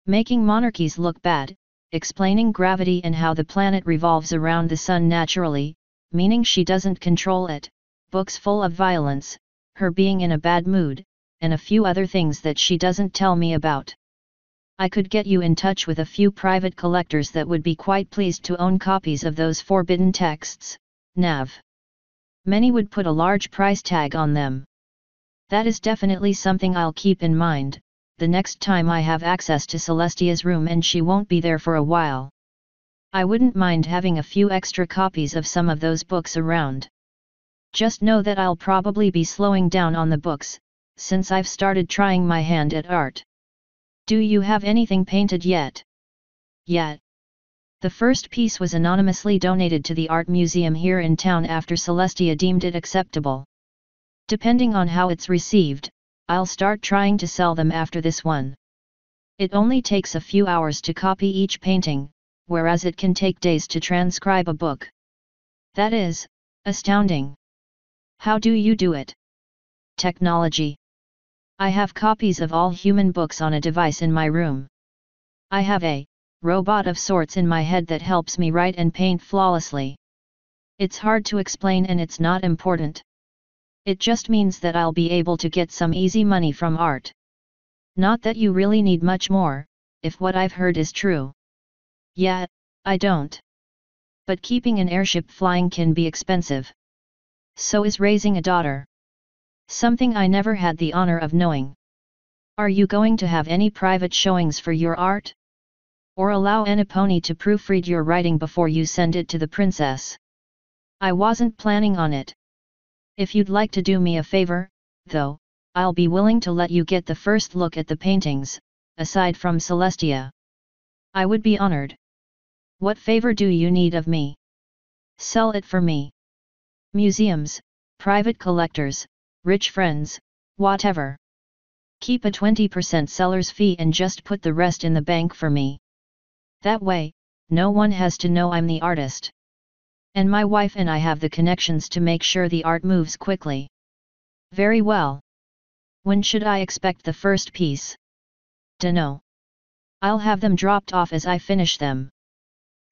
Making monarchies look bad, explaining gravity and how the planet revolves around the sun naturally, meaning she doesn't control it, books full of violence, her being in a bad mood, and a few other things that she doesn't tell me about. I could get you in touch with a few private collectors that would be quite pleased to own copies of those forbidden texts, Nav. Many would put a large price tag on them. That is definitely something I'll keep in mind, the next time I have access to Celestia's room and she won't be there for a while. I wouldn't mind having a few extra copies of some of those books around. Just know that I'll probably be slowing down on the books, since I've started trying my hand at art. Do you have anything painted yet? Yet. The first piece was anonymously donated to the art museum here in town after Celestia deemed it acceptable. Depending on how it's received, I'll start trying to sell them after this one. It only takes a few hours to copy each painting, whereas it can take days to transcribe a book. That is astounding. How do you do it? Technology. I have copies of all human books on a device in my room. I have a robot of sorts in my head that helps me write and paint flawlessly. It's hard to explain and it's not important. It just means that I'll be able to get some easy money from art. Not that you really need much more, if what I've heard is true. Yeah, I don't. But keeping an airship flying can be expensive. So is raising a daughter. Something I never had the honor of knowing. Are you going to have any private showings for your art? Or allow Annaponi to proofread your writing before you send it to the princess? I wasn't planning on it. If you'd like to do me a favor, though, I'll be willing to let you get the first look at the paintings, aside from Celestia. I would be honored. What favor do you need of me? Sell it for me. Museums, private collectors, rich friends, whatever. Keep a 20% seller's fee and just put the rest in the bank for me. That way, no one has to know I'm the artist. And my wife and I have the connections to make sure the art moves quickly. Very well. When should I expect the first piece? Dunno. I'll have them dropped off as I finish them.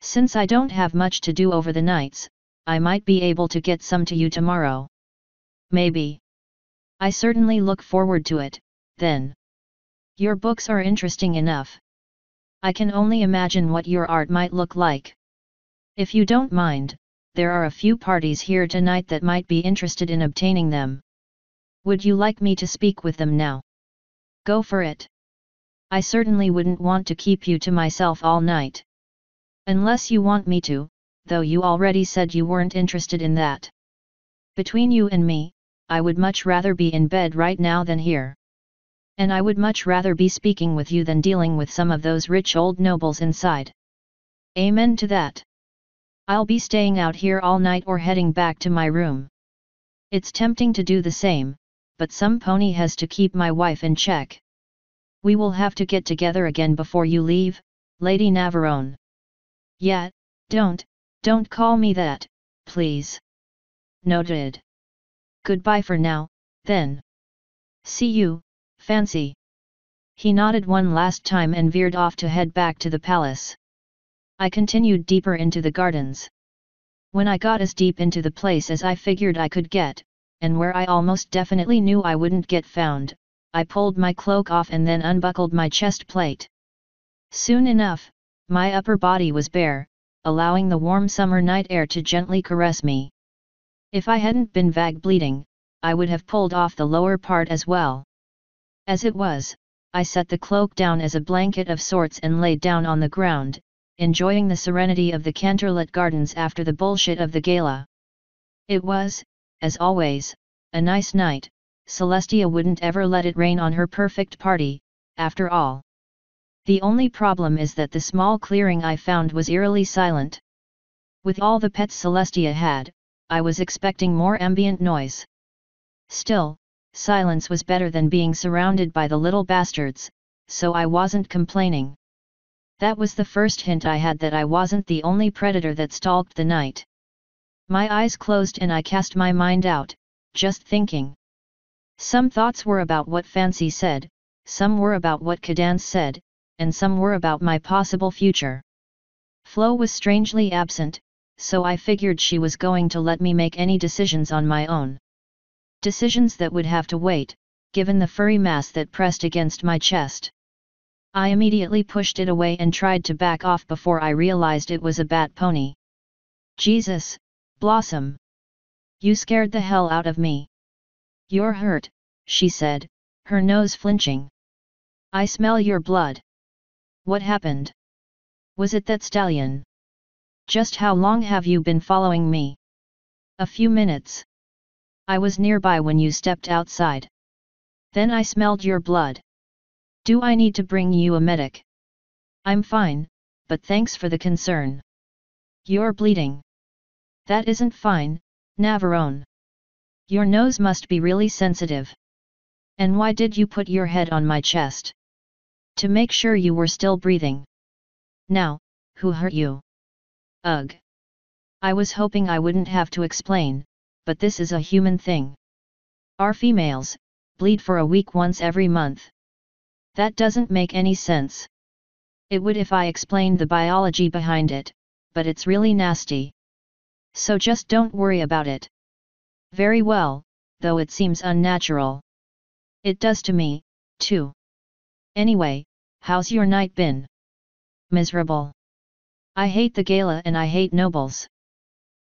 Since I don't have much to do over the nights, I might be able to get some to you tomorrow. Maybe. I certainly look forward to it, then. Your books are interesting enough. I can only imagine what your art might look like. If you don't mind, there are a few parties here tonight that might be interested in obtaining them. Would you like me to speak with them now? Go for it. I certainly wouldn't want to keep you to myself all night. Unless you want me to, though you already said you weren't interested in that. Between you and me, I would much rather be in bed right now than here. And I would much rather be speaking with you than dealing with some of those rich old nobles inside. Amen to that. I'll be staying out here all night or heading back to my room. It's tempting to do the same, but some pony has to keep my wife in check. We will have to get together again before you leave, Lady Navarone. Yeah, don't call me that, please. Noted. Goodbye for now, then. See you, Fancy. He nodded one last time and veered off to head back to the palace. I continued deeper into the gardens. When I got as deep into the place as I figured I could get, and where I almost definitely knew I wouldn't get found, I pulled my cloak off and then unbuckled my chest plate. Soon enough, my upper body was bare, allowing the warm summer night air to gently caress me. If I hadn't been vague bleeding, I would have pulled off the lower part as well. As it was, I set the cloak down as a blanket of sorts and laid down on the ground, enjoying the serenity of the canterlit gardens after the bullshit of the gala. It was, as always, a nice night. Celestia wouldn't ever let it rain on her perfect party, after all. The only problem is that the small clearing I found was eerily silent. With all the pets Celestia had, I was expecting more ambient noise. Still, silence was better than being surrounded by the little bastards, so I wasn't complaining. That was the first hint I had that I wasn't the only predator that stalked the night. My eyes closed and I cast my mind out, just thinking. Some thoughts were about what Fancy said, some were about what Cadance said, and some were about my possible future. Flo was strangely absent, so I figured she was going to let me make any decisions on my own. Decisions that would have to wait, given the furry mass that pressed against my chest. I immediately pushed it away and tried to back off before I realized it was a bat pony. Jesus, Blossom! You scared the hell out of me. You're hurt, she said, her nose flinching. I smell your blood. What happened? Was it that stallion? Just how long have you been following me? A few minutes. I was nearby when you stepped outside. Then I smelled your blood. Do I need to bring you a medic? I'm fine, but thanks for the concern. You're bleeding. That isn't fine, Navarone. Your nose must be really sensitive. And why did you put your head on my chest? To make sure you were still breathing. Now, who hurt you? Ugh. I was hoping I wouldn't have to explain, but this is a human thing. Our females bleed for a week once every month. That doesn't make any sense. It would if I explained the biology behind it, but it's really nasty. So just don't worry about it. Very well, though it seems unnatural. It does to me, too. Anyway, how's your night been? Miserable. I hate the gala and I hate nobles.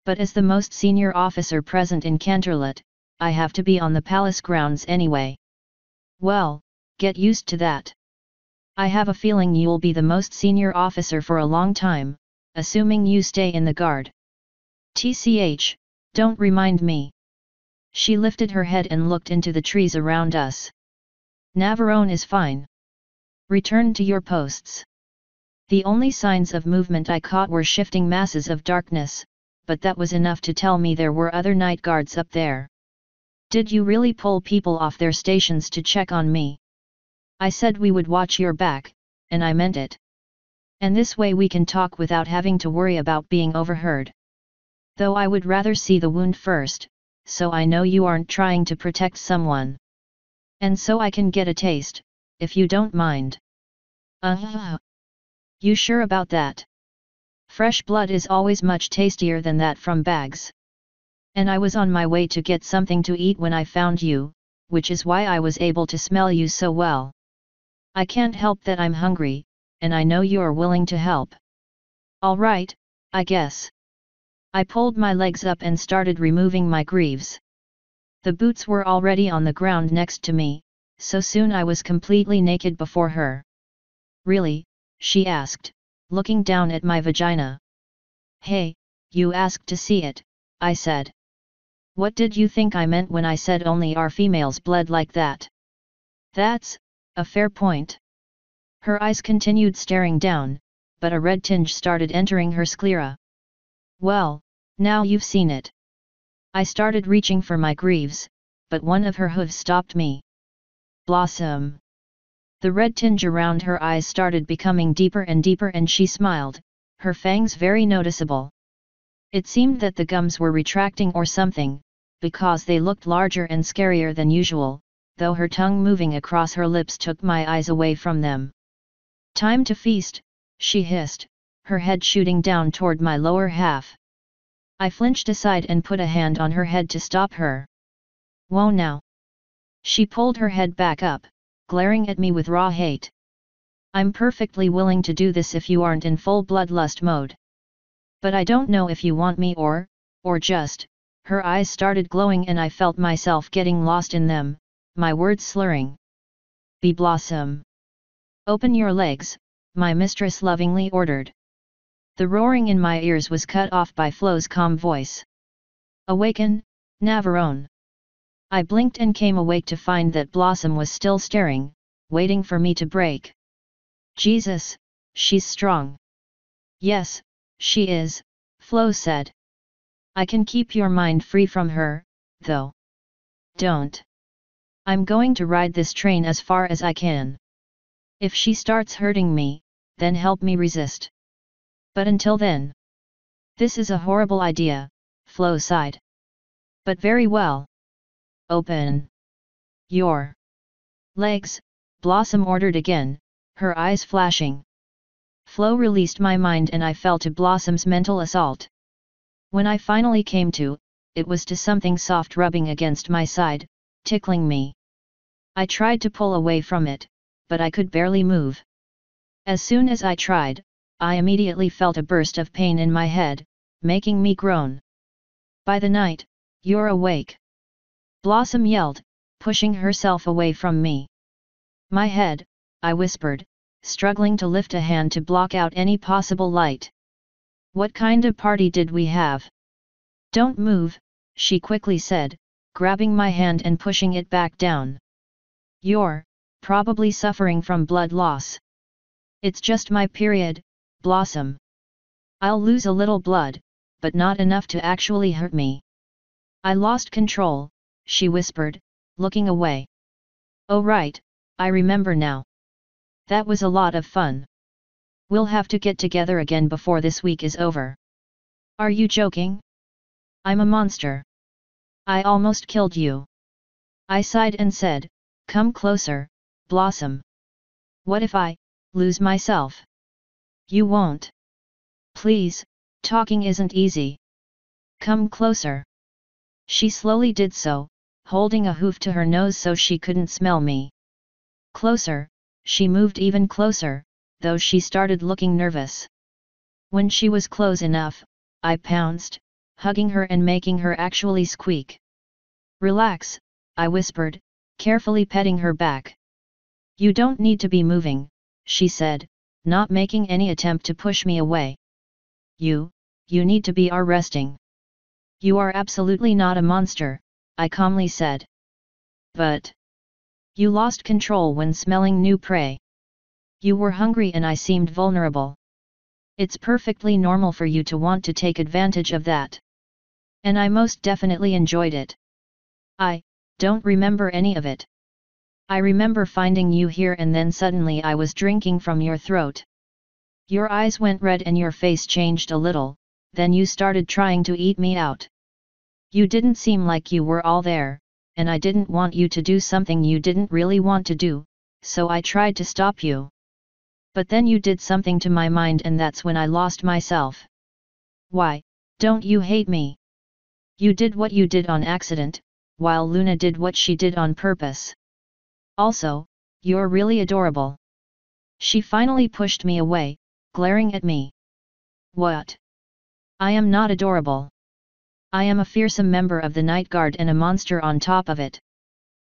But as the most senior officer present in Canterlot, I have to be on the palace grounds anyway. Well, get used to that. I have a feeling you'll be the most senior officer for a long time, assuming you stay in the guard. TCH, don't remind me. She lifted her head and looked into the trees around us. Navarone is fine. Return to your posts. The only signs of movement I caught were shifting masses of darkness, but that was enough to tell me there were other night guards up there. Did you really pull people off their stations to check on me? I said we would watch your back, and I meant it. And this way we can talk without having to worry about being overheard. Though I would rather see the wound first, so I know you aren't trying to protect someone. And so I can get a taste, if you don't mind. You sure about that? Fresh blood is always much tastier than that from bags. And I was on my way to get something to eat when I found you, which is why I was able to smell you so well. I can't help that I'm hungry, and I know you're willing to help. All right, I guess. I pulled my legs up and started removing my greaves. The boots were already on the ground next to me, so soon I was completely naked before her. Really? She asked, looking down at my vagina. Hey, you asked to see it, I said. What did you think I meant when I said only our females bled like that? That's a fair point. Her eyes continued staring down, but a red tinge started entering her sclera. Well, now you've seen it. I started reaching for my greaves, but one of her hooves stopped me. Blossom. The red tinge around her eyes started becoming deeper and deeper and she smiled, her fangs very noticeable. It seemed that the gums were retracting or something, because they looked larger and scarier than usual, though her tongue moving across her lips took my eyes away from them. Time to feast, she hissed, her head shooting down toward my lower half. I flinched aside and put a hand on her head to stop her. Whoa now. She pulled her head back up, glaring at me with raw hate. I'm perfectly willing to do this if you aren't in full bloodlust mode. But I don't know if you want me or just. Her eyes started glowing and I felt myself getting lost in them, my words slurring. Be Blossom. Open your legs, my mistress lovingly ordered. The roaring in my ears was cut off by Flo's calm voice. Awaken, Navarone. I blinked and came awake to find that Blossom was still staring, waiting for me to break. Jesus, she's strong. Yes, she is, Flo said. I can keep your mind free from her, though. Don't. I'm going to ride this train as far as I can. If she starts hurting me, then help me resist. But until then. This is a horrible idea, Flo sighed. But very well. Open your legs, Blossom ordered again, her eyes flashing. Flo released my mind and I fell to Blossom's mental assault. When I finally came to, it was to something soft rubbing against my side, tickling me. I tried to pull away from it, but I could barely move. As soon as I tried, I immediately felt a burst of pain in my head, making me groan. By the night, you're awake. Blossom yelled, pushing herself away from me. My head, I whispered, struggling to lift a hand to block out any possible light. What kind of party did we have? Don't move, she quickly said, grabbing my hand and pushing it back down. You're probably suffering from blood loss. It's just my period, Blossom. I'll lose a little blood, but not enough to actually hurt me. I lost control, she whispered, looking away. Oh right, I remember now. That was a lot of fun. We'll have to get together again before this week is over. Are you joking? I'm a monster. I almost killed you. I sighed and said, come closer, Blossom. What if I lose myself? You won't. Please, talking isn't easy. Come closer. She slowly did so, holding a hoof to her nose so she couldn't smell me. Closer, she moved even closer, though she started looking nervous. When she was close enough, I pounced, hugging her and making her actually squeak. Relax, I whispered, carefully petting her back. You don't need to be moving, she said, not making any attempt to push me away. You need to be resting. You are absolutely not a monster, I calmly said. But you lost control when smelling new prey. You were hungry and I seemed vulnerable. It's perfectly normal for you to want to take advantage of that. And I most definitely enjoyed it. I don't remember any of it. I remember finding you here and then suddenly I was drinking from your throat. Your eyes went red and your face changed a little, then you started trying to eat me out. You didn't seem like you were all there, and I didn't want you to do something you didn't really want to do, so I tried to stop you. But then you did something to my mind and that's when I lost myself. Why, don't you hate me? You did what you did on accident, while Luna did what she did on purpose. Also, you're really adorable. She finally pushed me away, glaring at me. What? I am not adorable. I am a fearsome member of the Night Guard and a monster on top of it.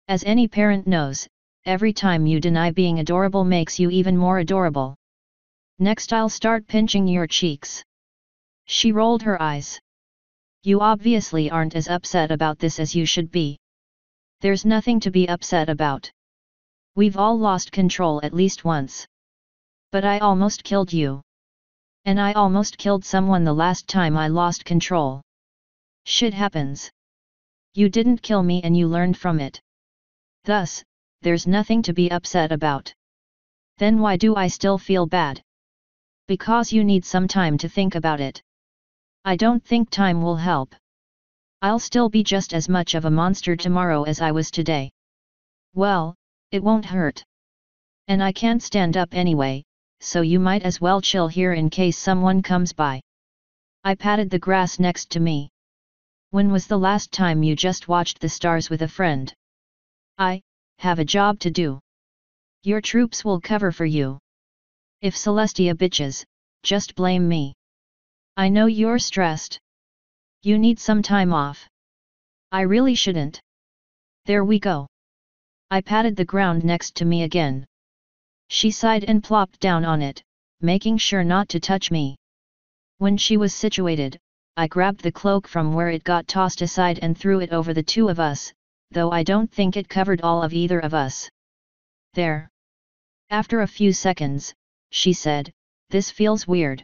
As any parent knows, every time you deny being adorable makes you even more adorable. Next I'll start pinching your cheeks. She rolled her eyes. You obviously aren't as upset about this as you should be. There's nothing to be upset about. We've all lost control at least once. But I almost killed you. And I almost killed someone the last time I lost control. Shit happens. You didn't kill me and you learned from it. Thus, there's nothing to be upset about. Then why do I still feel bad? Because you need some time to think about it. I don't think time will help. I'll still be just as much of a monster tomorrow as I was today. Well, it won't hurt. And I can't stand up anyway, so you might as well chill here in case someone comes by. I patted the grass next to me. When was the last time you just watched the stars with a friend? I have a job to do. Your troops will cover for you. If Celestia bitches, just blame me. I know you're stressed. You need some time off. I really shouldn't. There we go. I patted the ground next to me again. She sighed and plopped down on it, making sure not to touch me. When she was situated, I grabbed the cloak from where it got tossed aside and threw it over the two of us, though I don't think it covered all of either of us. There. After a few seconds, she said, this feels weird.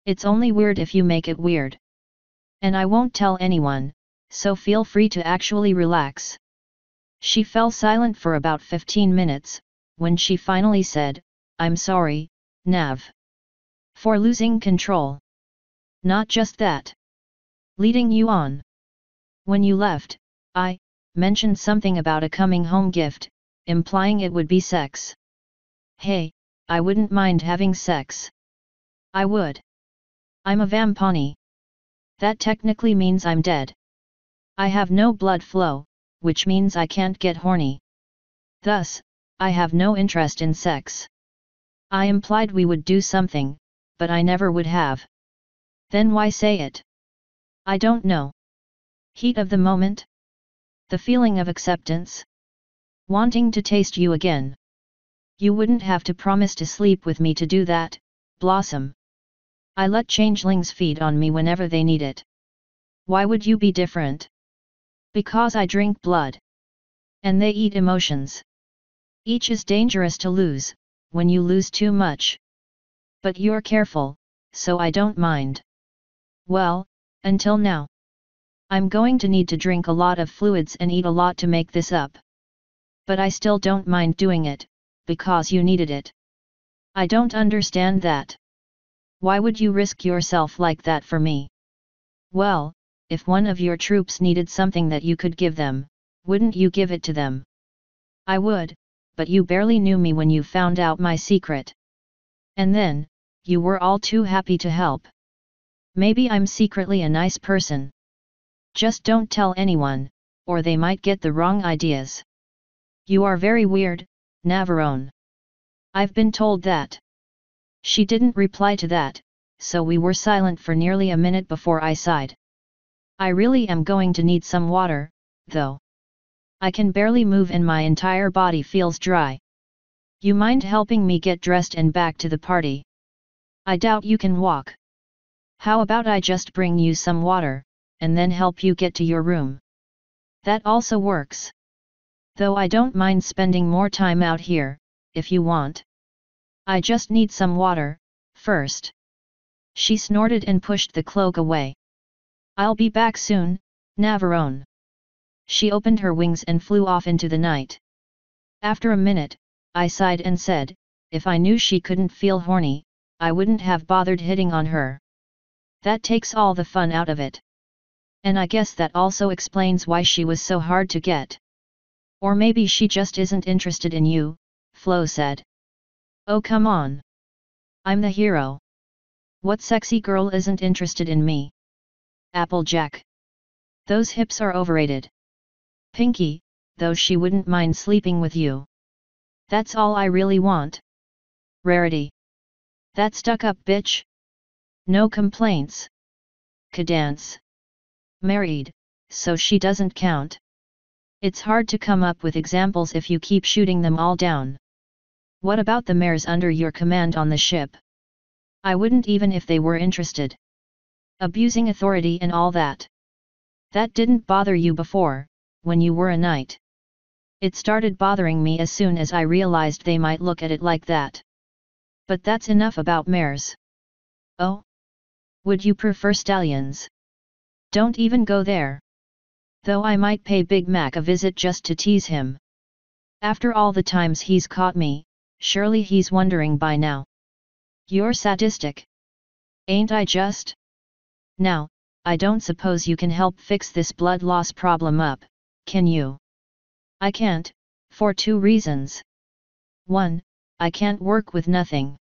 It's only weird if you make it weird. And I won't tell anyone, so feel free to actually relax. She fell silent for about 15 minutes, when she finally said, I'm sorry, Nav. For losing control. Not just that. Leading you on. When you left, I mentioned something about a coming home gift, implying it would be sex. Hey, I wouldn't mind having sex. I would. I'm a vampani. That technically means I'm dead. I have no blood flow, which means I can't get horny. Thus, I have no interest in sex. I implied we would do something, but I never would have. Then why say it? I don't know. Heat of the moment? The feeling of acceptance? Wanting to taste you again. You wouldn't have to promise to sleep with me to do that, Blossom. I let changelings feed on me whenever they need it. Why would you be different? Because I drink blood. And they eat emotions. Each is dangerous to lose, when you lose too much. But you're careful, so I don't mind. Well, until now. I'm going to need to drink a lot of fluids and eat a lot to make this up. But I still don't mind doing it, because you needed it. I don't understand that. Why would you risk yourself like that for me? Well, if one of your troops needed something that you could give them, wouldn't you give it to them? I would, but you barely knew me when you found out my secret. And then, you were all too happy to help. Maybe I'm secretly a nice person. Just don't tell anyone, or they might get the wrong ideas. You are very weird, Navarone. I've been told that. She didn't reply to that, so we were silent for nearly a minute before I sighed. I really am going to need some water, though. I can barely move and my entire body feels dry. You mind helping me get dressed and back to the party? I doubt you can walk. How about I just bring you some water, and then help you get to your room? That also works. Though I don't mind spending more time out here, if you want. I just need some water, first. She snorted and pushed the cloak away. I'll be back soon, Navarone. She opened her wings and flew off into the night. After a minute, I sighed and said, if I knew she couldn't feel horny, I wouldn't have bothered hitting on her. That takes all the fun out of it. And I guess that also explains why she was so hard to get. Or maybe she just isn't interested in you, Flo said. Oh come on. I'm the hero. What sexy girl isn't interested in me? Applejack. Those hips are overrated. Pinky, though she wouldn't mind sleeping with you. That's all I really want. Rarity. That stuck-up bitch? No complaints. Cadance. Married, so she doesn't count. It's hard to come up with examples if you keep shooting them all down. What about the mares under your command on the ship? I wouldn't even if they were interested. Abusing authority and all that. That didn't bother you before, when you were a knight. It started bothering me as soon as I realized they might look at it like that. But that's enough about mares. Oh? Would you prefer stallions? Don't even go there. Though I might pay Big Mac a visit just to tease him. After all the times he's caught me, surely he's wondering by now. You're sadistic. Ain't I just? Now, I don't suppose you can help fix this blood loss problem up, can you? I can't, for two reasons. 1, I can't work with nothing.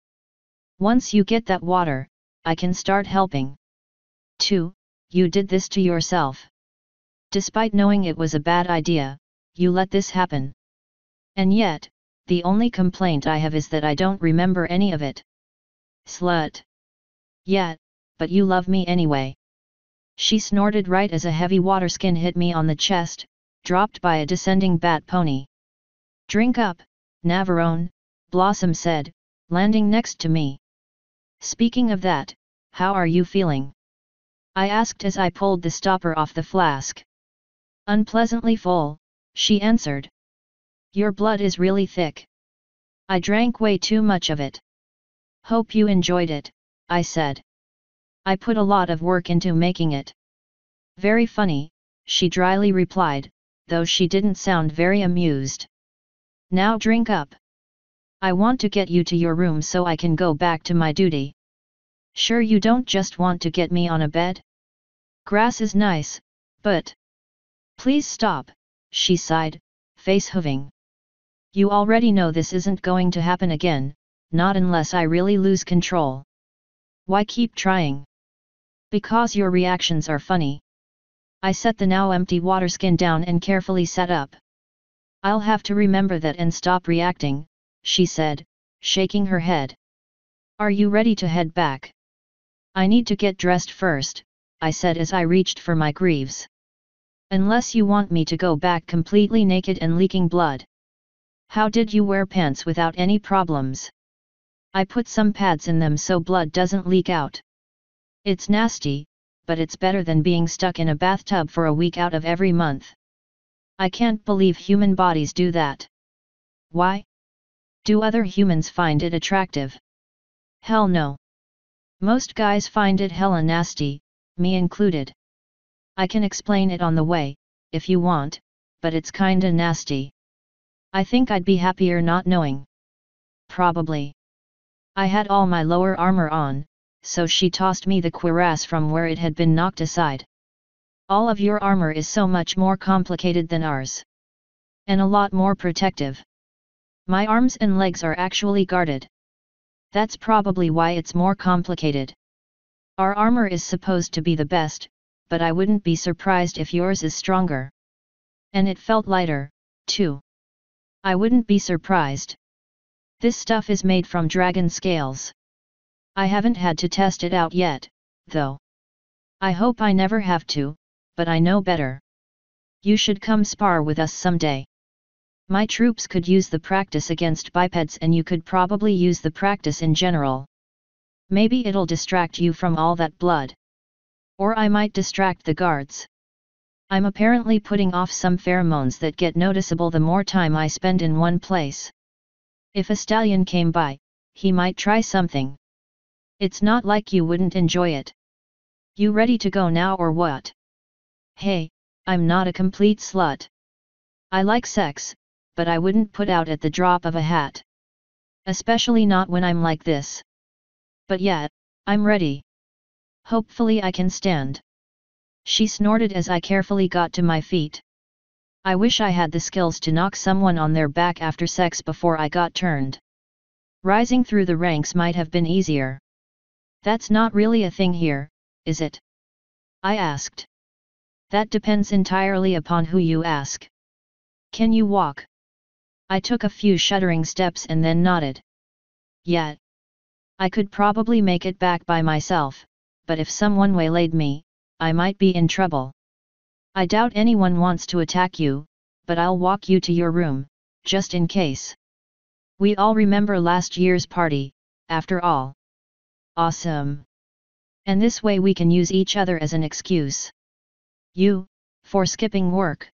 Once you get that water, I can start helping. 2, you did this to yourself. Despite knowing it was a bad idea, you let this happen. And yet, the only complaint I have is that I don't remember any of it. Slut. Yeah, but you love me anyway. She snorted right as a heavy waterskin hit me on the chest, dropped by a descending bat pony. Drink up, Navarone, Blossom said, landing next to me. Speaking of that, how are you feeling? I asked as I pulled the stopper off the flask. Unpleasantly full, she answered. Your blood is really thick. I drank way too much of it. Hope you enjoyed it, I said. I put a lot of work into making it. Very funny, she dryly replied, though she didn't sound very amused. Now drink up. I want to get you to your room so I can go back to my duty. Sure you don't just want to get me on a bed? Grass is nice, but... Please stop, she sighed, face hoving. You already know this isn't going to happen again, not unless I really lose control. Why keep trying? Because your reactions are funny. I set the now empty waterskin down and carefully sat up. I'll have to remember that and stop reacting, she said, shaking her head. Are you ready to head back? I need to get dressed first, I said as I reached for my greaves. Unless you want me to go back completely naked and leaking blood. How did you wear pants without any problems? I put some pads in them so blood doesn't leak out. It's nasty, but it's better than being stuck in a bathtub for a week out of every month. I can't believe human bodies do that. Why? Do other humans find it attractive? Hell no. Most guys find it hella nasty, me included. I can explain it on the way, if you want, but it's kinda nasty. I think I'd be happier not knowing. Probably. I had all my lower armor on, so she tossed me the cuirass from where it had been knocked aside. All of your armor is so much more complicated than ours. And a lot more protective. My arms and legs are actually guarded. That's probably why it's more complicated. Our armor is supposed to be the best, but I wouldn't be surprised if yours is stronger. And it felt lighter, too. I wouldn't be surprised. This stuff is made from dragon scales. I haven't had to test it out yet, though. I hope I never have to, but I know better. You should come spar with us someday. My troops could use the practice against bipeds and you could probably use the practice in general. Maybe it'll distract you from all that blood. Or I might distract the guards. I'm apparently putting off some pheromones that get noticeable the more time I spend in one place. If a stallion came by, he might try something. It's not like you wouldn't enjoy it. You ready to go now or what? Hey, I'm not a complete slut. I like sex, but I wouldn't put out at the drop of a hat. Especially not when I'm like this. But yeah, I'm ready. Hopefully I can stand. She snorted as I carefully got to my feet. I wish I had the skills to knock someone on their back after sex before I got turned. Rising through the ranks might have been easier. That's not really a thing here, is it? I asked. That depends entirely upon who you ask. Can you walk? I took a few shuddering steps and then nodded. Yeah. I could probably make it back by myself, but if someone waylaid me, I might be in trouble. I doubt anyone wants to attack you, but I'll walk you to your room, just in case. We all remember last year's party, after all. Awesome. And this way we can use each other as an excuse. You, for skipping work.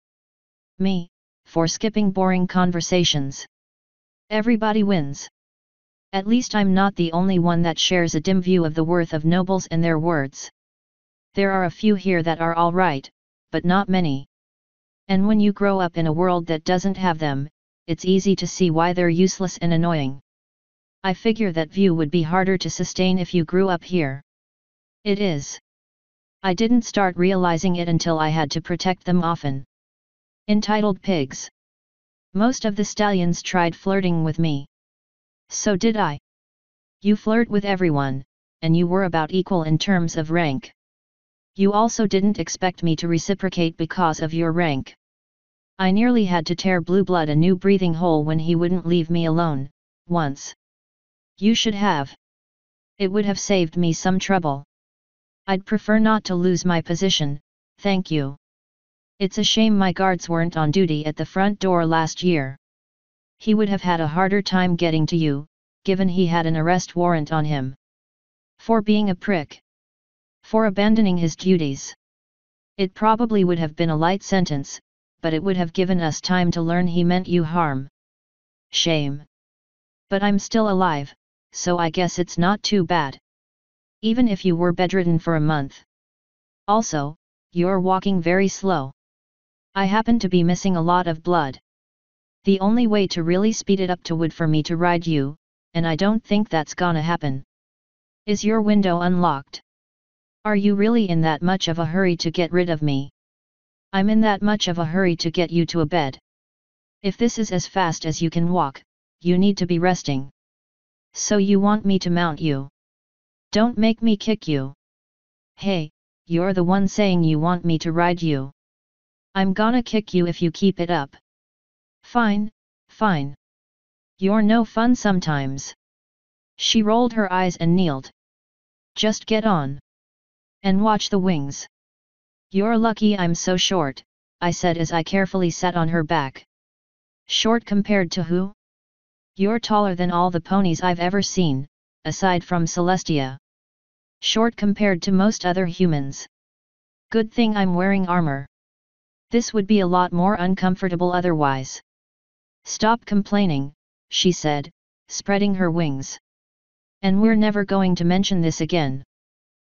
Me, for skipping boring conversations. Everybody wins. At least I'm not the only one that shares a dim view of the worth of nobles and their words. There are a few here that are all right, but not many. And when you grow up in a world that doesn't have them, it's easy to see why they're useless and annoying. I figure that view would be harder to sustain if you grew up here. It is. I didn't start realizing it until I had to protect them often. Entitled pigs. Most of the stallions tried flirting with me. So did I. You flirt with everyone, and you were about equal in terms of rank. You also didn't expect me to reciprocate because of your rank. I nearly had to tear Blue Blood a new breathing hole when he wouldn't leave me alone, once. You should have. It would have saved me some trouble. I'd prefer not to lose my position, thank you. It's a shame my guards weren't on duty at the front door last year. He would have had a harder time getting to you, given he had an arrest warrant on him. For being a prick. For abandoning his duties. It probably would have been a light sentence, but it would have given us time to learn he meant you harm. Shame. But I'm still alive, so I guess it's not too bad. Even if you were bedridden for a month. Also, you're walking very slow. I happen to be missing a lot of blood. The only way to really speed it up would for me to ride you, and I don't think that's gonna happen. Is your window unlocked? Are you really in that much of a hurry to get rid of me? I'm in that much of a hurry to get you to a bed. If this is as fast as you can walk, you need to be resting. So you want me to mount you? Don't make me kick you. Hey, you're the one saying you want me to ride you. I'm gonna kick you if you keep it up. Fine, fine. You're no fun sometimes. She rolled her eyes and kneeled. Just get on. And watch the wings. You're lucky I'm so short, I said as I carefully sat on her back. Short compared to who? You're taller than all the ponies I've ever seen, aside from Celestia. Short compared to most other humans. Good thing I'm wearing armor. This would be a lot more uncomfortable otherwise. Stop complaining, she said, spreading her wings. And we're never going to mention this again.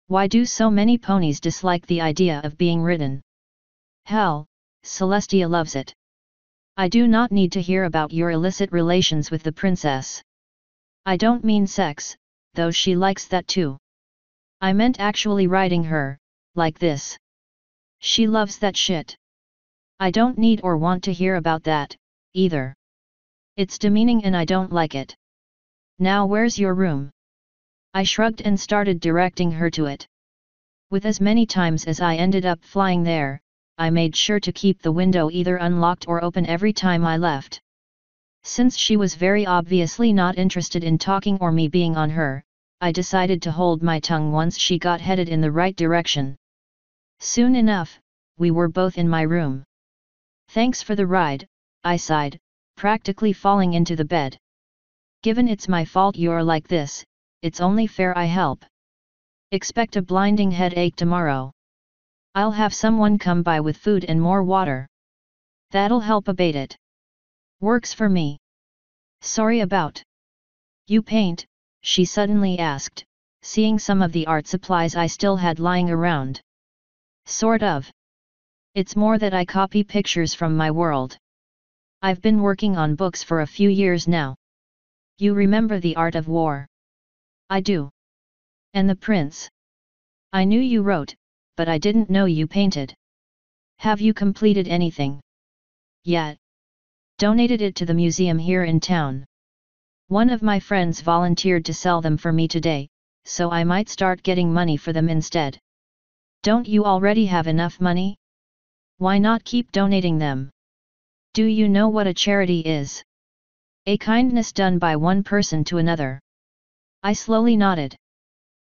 Why do so many ponies dislike the idea of being ridden? Hell, Celestia loves it. I do not need to hear about your illicit relations with the princess. I don't mean sex, though she likes that too. I meant actually riding her, like this. She loves that shit. I don't need or want to hear about that, either. It's demeaning and I don't like it. Now where's your room? I shrugged and started directing her to it. With as many times as I ended up flying there, I made sure to keep the window either unlocked or open every time I left. Since she was very obviously not interested in talking or me being on her, I decided to hold my tongue once she got headed in the right direction. Soon enough, we were both in my room. Thanks for the ride, I sighed, practically falling into the bed. Given it's my fault you're like this, it's only fair I help. Expect a blinding headache tomorrow. I'll have someone come by with food and more water. That'll help abate it. Works for me. Sorry about. You paint? She suddenly asked, seeing some of the art supplies I still had lying around. Sort of. It's more that I copy pictures from my world. I've been working on books for a few years now. You remember The Art of War? I do. And The Prince? I knew you wrote, but I didn't know you painted. Have you completed anything? Yet. Donated it to the museum here in town. One of my friends volunteered to sell them for me today, so I might start getting money for them instead. Don't you already have enough money? Why not keep donating them? Do you know what a charity is? A kindness done by one person to another. I slowly nodded.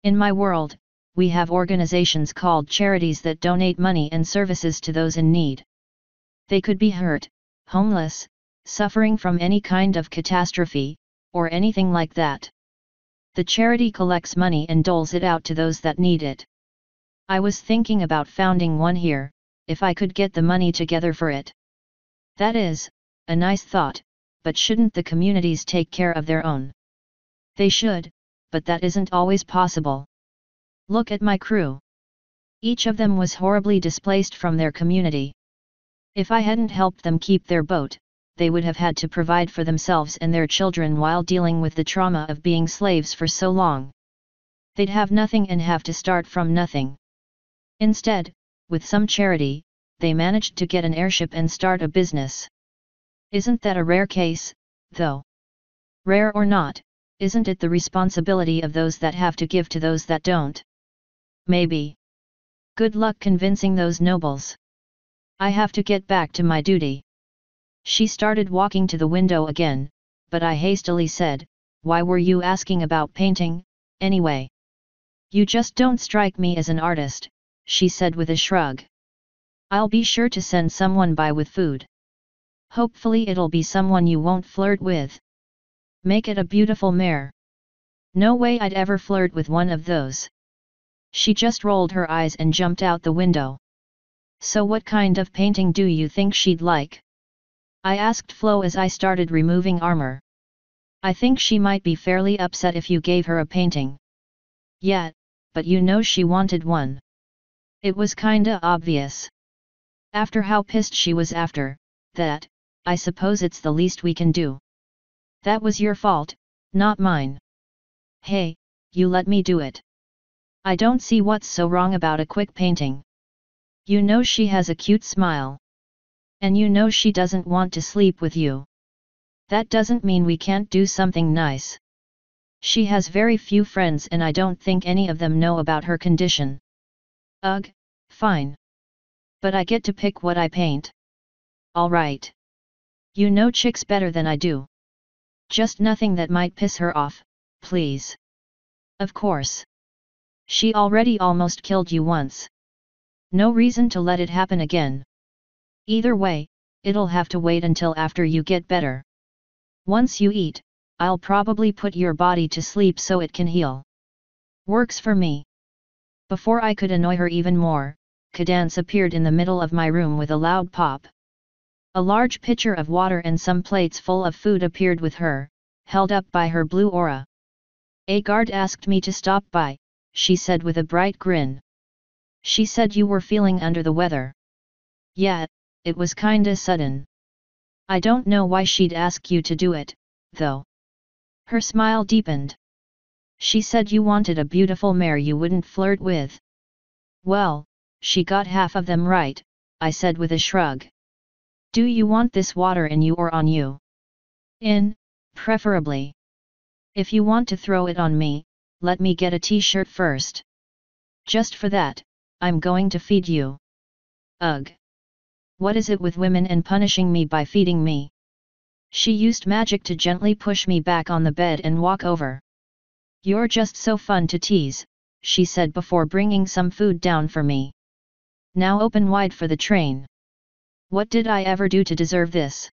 In my world, we have organizations called charities that donate money and services to those in need. They could be hurt, homeless, suffering from any kind of catastrophe, or anything like that. The charity collects money and doles it out to those that need it. I was thinking about founding one here, if I could get the money together for it. That is, a nice thought, but shouldn't the communities take care of their own? They should, but that isn't always possible. Look at my crew. Each of them was horribly displaced from their community. If I hadn't helped them keep their boat, they would have had to provide for themselves and their children while dealing with the trauma of being slaves for so long. They'd have nothing and have to start from nothing. Instead, with some charity, they managed to get an airship and start a business. Isn't that a rare case, though? Rare or not, isn't it the responsibility of those that have to give to those that don't? Maybe. Good luck convincing those nobles. I have to get back to my duty. She started walking to the window again, but I hastily said, why were you asking about painting, anyway? You just don't strike me as an artist, she said with a shrug. I'll be sure to send someone by with food. Hopefully it'll be someone you won't flirt with. Make it a beautiful mare. No way I'd ever flirt with one of those. She just rolled her eyes and jumped out the window. So what kind of painting do you think she'd like? I asked Flo as I started removing armor. I think she might be fairly upset if you gave her a painting. Yeah, but you know she wanted one. It was kinda obvious. After how pissed she was after that, I suppose it's the least we can do. That was your fault, not mine. Hey, you let me do it. I don't see what's so wrong about a quick painting. You know she has a cute smile. And you know she doesn't want to sleep with you. That doesn't mean we can't do something nice. She has very few friends and I don't think any of them know about her condition. Ugh, fine. But I get to pick what I paint. Alright. You know chicks better than I do. Just nothing that might piss her off, please. Of course. She already almost killed you once. No reason to let it happen again. Either way, it'll have to wait until after you get better. Once you eat, I'll probably put your body to sleep so it can heal. Works for me. Before I could annoy her even more, Cadance appeared in the middle of my room with a loud pop. A large pitcher of water and some plates full of food appeared with her, held up by her blue aura. A guard asked me to stop by, she said with a bright grin. She said you were feeling under the weather. Yeah, it was kinda sudden. I don't know why she'd ask you to do it, though. Her smile deepened. She said you wanted a beautiful mare you wouldn't flirt with. Well, she got half of them right, I said with a shrug. Do you want this water in you or on you? In, preferably. If you want to throw it on me, let me get a t-shirt first. Just for that, I'm going to feed you. Ugh. What is it with women and punishing me by feeding me? She used magic to gently push me back on the bed and walk over. You're just so fun to tease, she said before bringing some food down for me. Now open wide for the train. What did I ever do to deserve this?